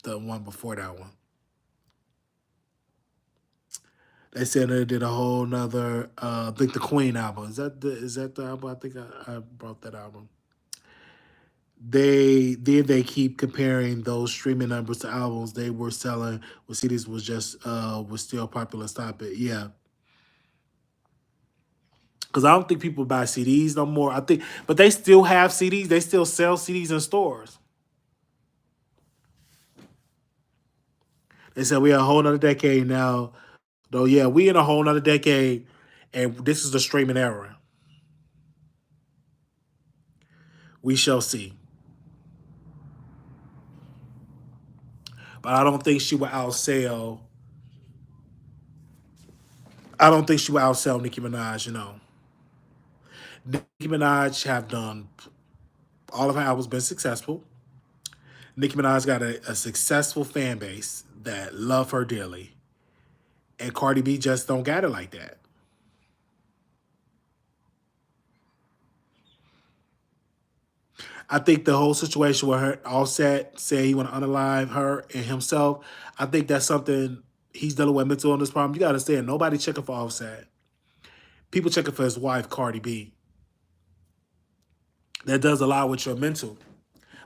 the one before that one. They said they did a whole nother I think the Queen album. Is that the album? I think I brought that album. They keep comparing those streaming numbers to albums they were selling when CDs was still popular. Stop it. Yeah. Because I don't think people buy CDs no more. I think but they still have CDs. They still sell CDs in stores. They said we in a whole nother decade now. Though yeah, we in a whole nother decade and this is the streaming era. We shall see. But I don't think she will outsell Nicki Minaj, you know. Nicki Minaj have done all of her albums been successful. Nicki Minaj got a successful fan base that love her dearly. And Cardi B just don't got it like that. I think the whole situation with her Offset saying he want to unalive her and himself, I think that's something he's dealing with mental illness problem. You gotta understand, nobody checking for Offset. People checking for his wife, Cardi B. That does a lot with your mental.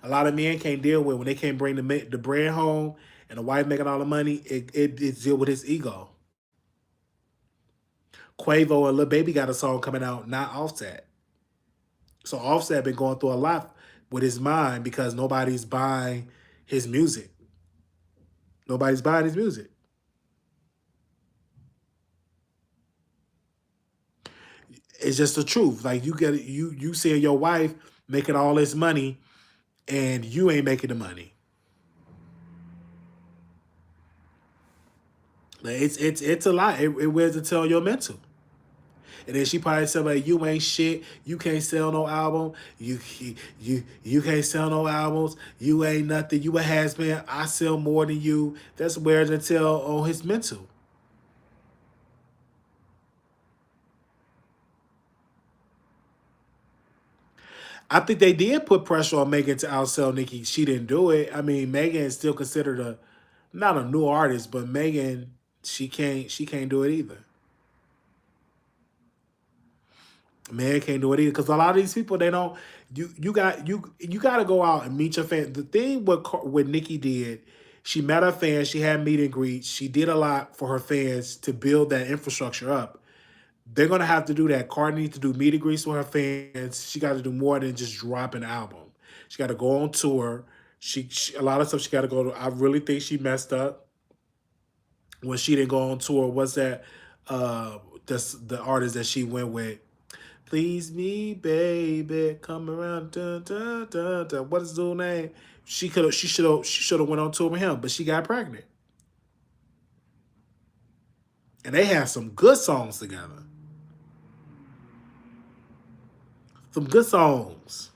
A lot of men can't deal with when they can't bring the bread home and the wife making all the money. It deal with his ego. Quavo and Lil Baby got a song coming out, not Offset. So Offset been going through a lot with his mind because nobody's buying his music. Nobody's buying his music. It's just the truth. Like you see your wife making all this money and you ain't making the money. Like, it's a lot. It wears to tell your mental. And then she probably said like, "You ain't shit. You can't sell no album. You can't sell no albums. You ain't nothing. You a has been. I sell more than you." That's wear to tell on his mental. I think they did put pressure on Megan to outsell Nicki. She didn't do it. I mean, Megan is still considered a not a new artist, but Megan she can't do it either. Man can't do it either because a lot of these people they don't. You got to go out and meet your fans. The thing what Nicki did, she met her fans. She had meet and greets. She did a lot for her fans to build that infrastructure up. They're gonna have to do that. Cardi needs to do meet and greets with her fans. She got to do more than just drop an album. She got to go on tour. She a lot of stuff she got to go to. I really think she messed up when she didn't go on tour. What's that? That's the artist that she went with. Please me, baby, come around. Dun, dun, dun, dun. What is the dude's name? She should have went on tour with him, but she got pregnant. And they have some good songs together. Some good songs.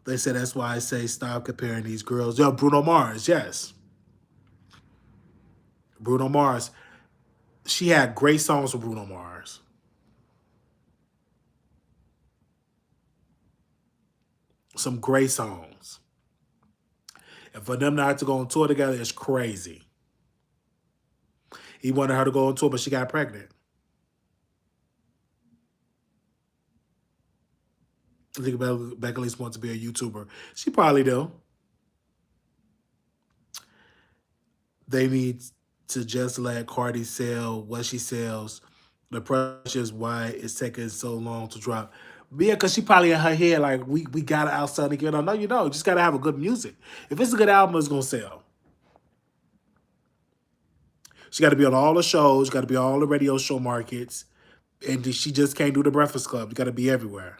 They said that's why I say stop comparing these girls. Yo, Bruno Mars, yes. Bruno Mars. She had great songs with Bruno Mars. Some great songs. And for them not to go on tour together is crazy. He wanted her to go on tour, but she got pregnant. I think Becky Lee's wants to be a YouTuber. She probably do. They need to just let Cardi sell what she sells. The pressure is why it's taking so long to drop. Yeah, because she probably in her head like we gotta outsell Nicki. No, you don't. You just gotta have a good music. If it's a good album, it's gonna sell. She got to be on all the shows. Got to be on all the radio show markets, and she just can't do the Breakfast Club. You got to be everywhere.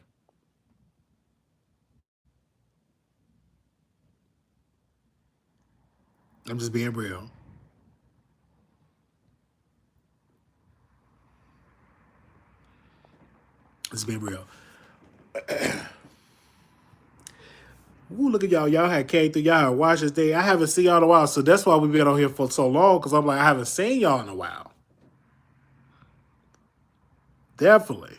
I'm just being real. Just being real. Ooh, look at y'all. Y'all had came through. Y'all had watched this day. I haven't seen y'all in a while, so that's why we've been on here for so long. Because I'm like, I haven't seen y'all in a while. Definitely.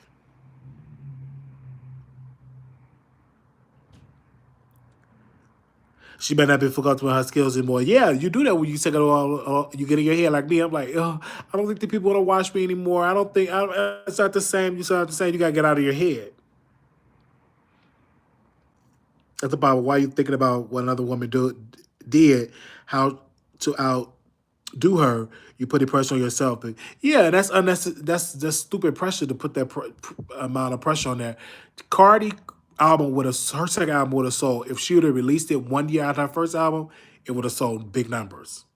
She may not be forgotten with her skills anymore. Yeah, you do that when you take it all. You get in your head like me. I'm like, oh, I don't think the people want to watch me anymore. I don't think it's not the same. It's not the same. You gotta get out of your head. That's about why you're thinking about what another woman did, how to outdo her. You put the pressure on yourself. But yeah, that's unnecessary. That's just stupid pressure to put that amount of pressure on there. Cardi album would have her second album would have sold if she would have released it 1 year after her first album. It would have sold big numbers.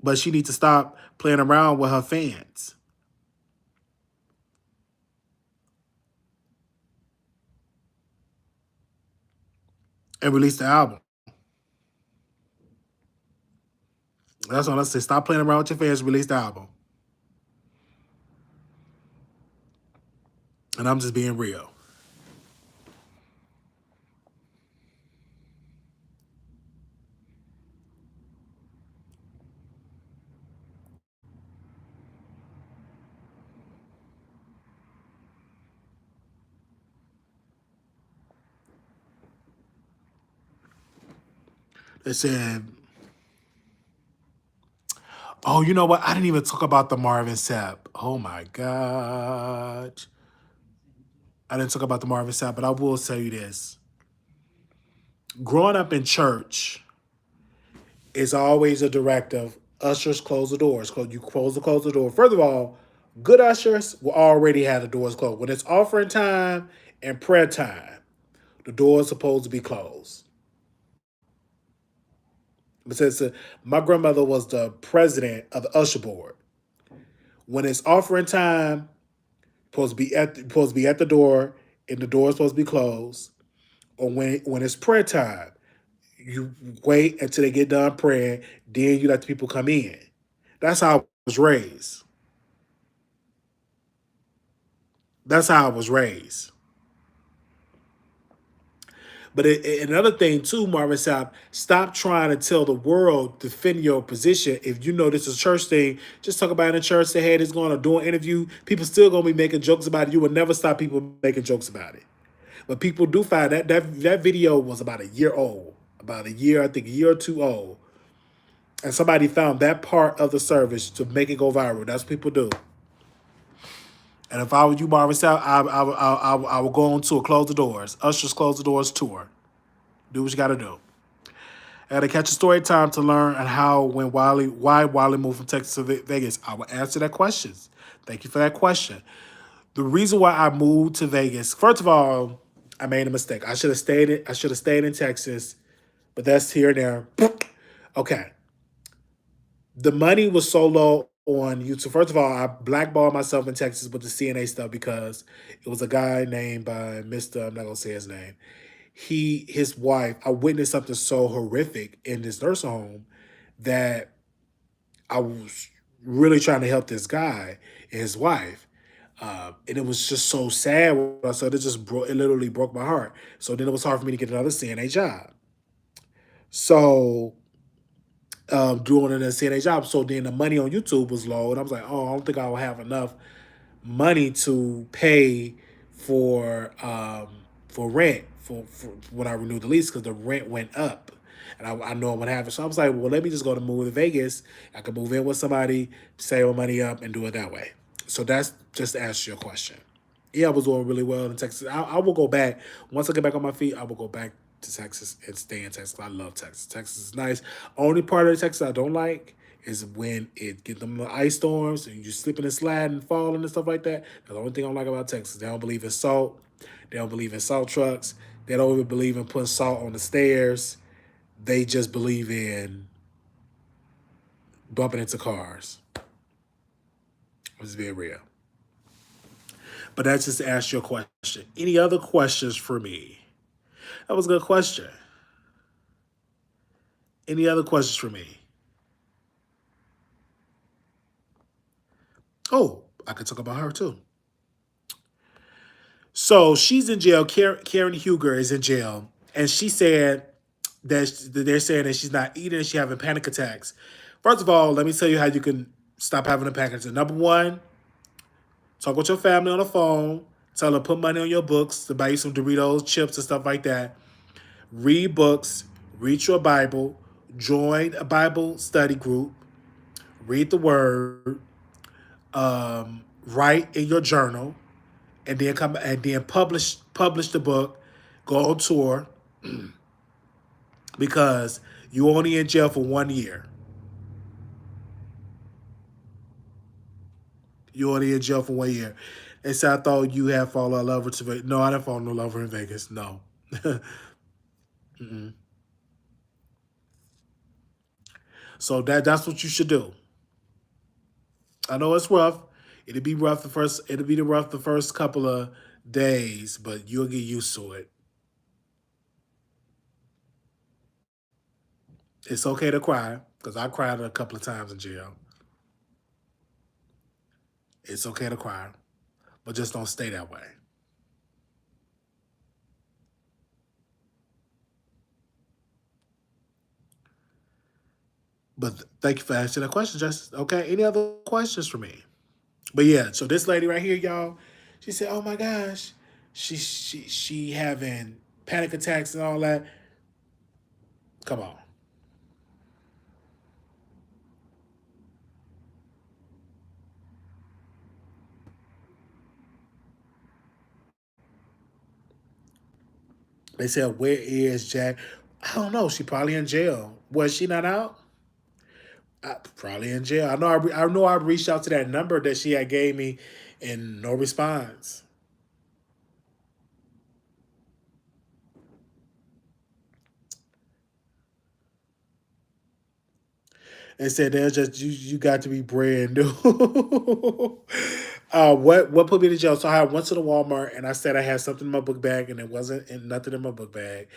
But she needs to stop playing around with her fans and release the album. That's what I say. Stop playing around with your fans. Release the album. And I'm just being real. They said, oh, you know what? I didn't even talk about the Marvin Sapp. Oh my God. I didn't talk about the Marvin Sapp, but I will tell you this. Growing up in church is always a directive. Ushers close the doors. You close the door. First of all, good ushers will already have the doors closed. When it's offering time and prayer time, the door is supposed to be closed. But since my grandmother was the president of the usher board, when it's offering time, supposed to be at the door, and the door is supposed to be closed. Or when it's prayer time, you wait until they get done praying, then you let the people come in. That's how I was raised. That's how I was raised. But another thing too, Marvin Sapp, stop trying to tell the world defend your position. If you know this is a church thing, just talk about it in church. Say, hey, this is going to do an interview. People still gonna be making jokes about it. You will never stop people making jokes about it. But people do find that video was about a year old, about a year, I think a year or two old, and somebody found that part of the service to make it go viral. That's what people do. And if I were you, Marvin Sapp, I would go on tour, close the doors. Ushers close the doors tour. Do what you got to do. I got to catch a story time to learn and why Wiley moved from Texas to Vegas. I will answer that question. Thank you for that question. The reason why I moved to Vegas, first of all, I made a mistake. I should have stayed in Texas, but that's here and there. Okay. The money was so low on YouTube. First of all, I blackballed myself in Texas with the CNA stuff because it was a guy named by Mr. I'm not gonna say his name. His wife, I witnessed something so horrific in this nursing home that I was really trying to help this guy and his wife. And it was just so sad when I said it. It literally broke my heart. So then it was hard for me to get another CNA job. So doing a CNA job. So then the money on YouTube was low, and I was like, oh, I don't think I will have enough money to pay for rent for when I renewed the lease because the rent went up, and I know I'm gonna have it. So I was like, well, let me just go to move to Vegas. I could move in with somebody, save my money up, and do it that way. So that's just to answer your question. Yeah, I was doing really well in Texas. I will go back once I get back on my feet. I will go back to Texas and stay in Texas. I love Texas. Texas is nice. Only part of Texas I don't like is when it get them ice storms and you slipping and sliding and falling and stuff like that. That's the only thing I don't like about Texas. They don't believe in salt. They don't believe in salt trucks. They don't even believe in putting salt on the stairs. They just believe in bumping into cars. Let's be real. But that's just to ask your question. Any other questions for me? That was a good question. Any other questions for me? Oh, I could talk about her too. So she's in jail. Karen Huger is in jail, and she said that they're saying that she's not eating and she's having panic attacks. First of all, let me tell you how you can stop having a panic attack. Number one, talk with your family on the phone. Tell them put money on your books to buy you some Doritos, chips, and stuff like that. Read books. Read your Bible. Join a Bible study group. Read the Word. Write in your journal, and then publish the book. Go on tour because you only in jail for 1 year. You only in jail for 1 year. They said I thought you had fallen in love with Vegas. No, I didn't fall in love with her in Vegas. No. So that's what you should do. I know it's rough. It'll be rough the first. It'll be the rough the first couple of days, but you'll get used to it. It's okay to cry because I cried a couple of times in jail. It's okay to cry, but just don't stay that way. But thank you for asking that question, Justice. Okay, any other questions for me? But yeah, so this lady right here, y'all, she said, "Oh my gosh, she having panic attacks and all that." Come on. They said, "Where is Jack?" I don't know. She probably in jail. Was she not out? Probably in jail. I know. I reached out to that number that she had gave me, and no response. They said they're just you got to be brand new. What put me to jail? So I went to the Walmart and I said I had something in my book bag and it wasn't nothing in my book bag.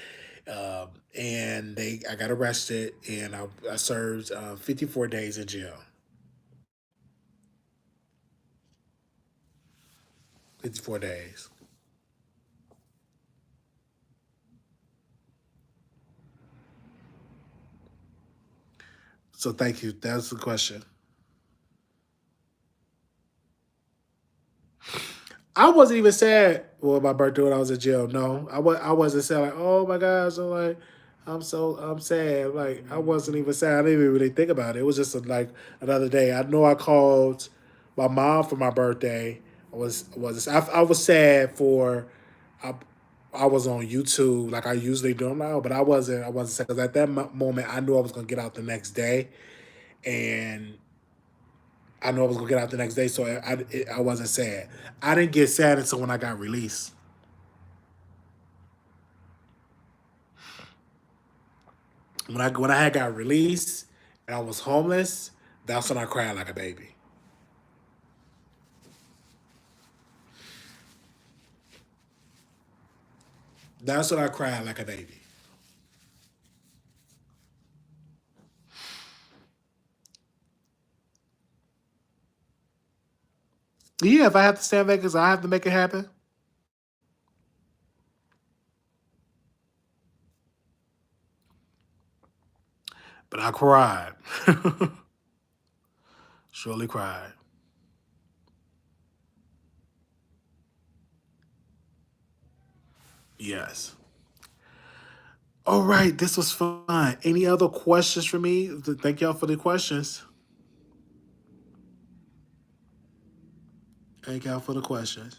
And I got arrested and I served 54 days in jail. 54 days. So thank you. That's the question. I wasn't even sad for my birthday when I was in jail. No, I wasn't sad. Like, oh my gosh, I'm sad. Like, I wasn't even sad. I didn't even really think about it. It was just like another day. I know I called my mom for my birthday. I was sad for. I, I was on YouTube like I usually do now, but I wasn't sad because at that moment I knew I was gonna get out the next day, and I knew I was gonna get out the next day, so I wasn't sad. I didn't get sad until when I got released. When I had got released and I was homeless, that's when I cried like a baby. That's when I cried like a baby. Yeah, if I have to stay in Vegas, I have to make it happen. But I cried. Surely cried. Yes. All right, this was fun. Any other questions for me? Thank y'all for the questions. Thank y'all for the questions.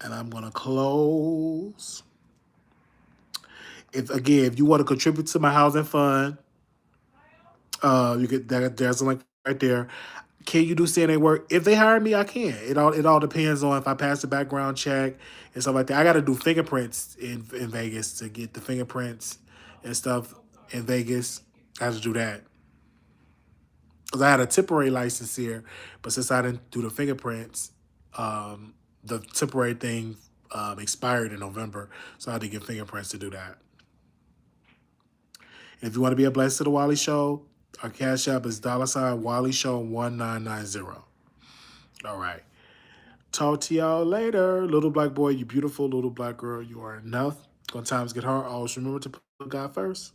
And I'm gonna close. If you want to contribute to my housing fund, you get that. There's a link right there. Can you do CNA work? If they hire me, I can. It all depends on if I pass the background check and stuff like that. I got to do fingerprints in Vegas to get the fingerprints and stuff in Vegas. I have to do that because I had a temporary license here, but since I didn't do the fingerprints, the temporary thing expired in November, so I had to get fingerprints to do that. And if you want to be a blessed to the Wiley Show, our cash app is $Wiley Show 1990. All right. Talk to y'all later. Little black boy, you beautiful. Little black girl, you are enough. When times get hard, always remember to put God first.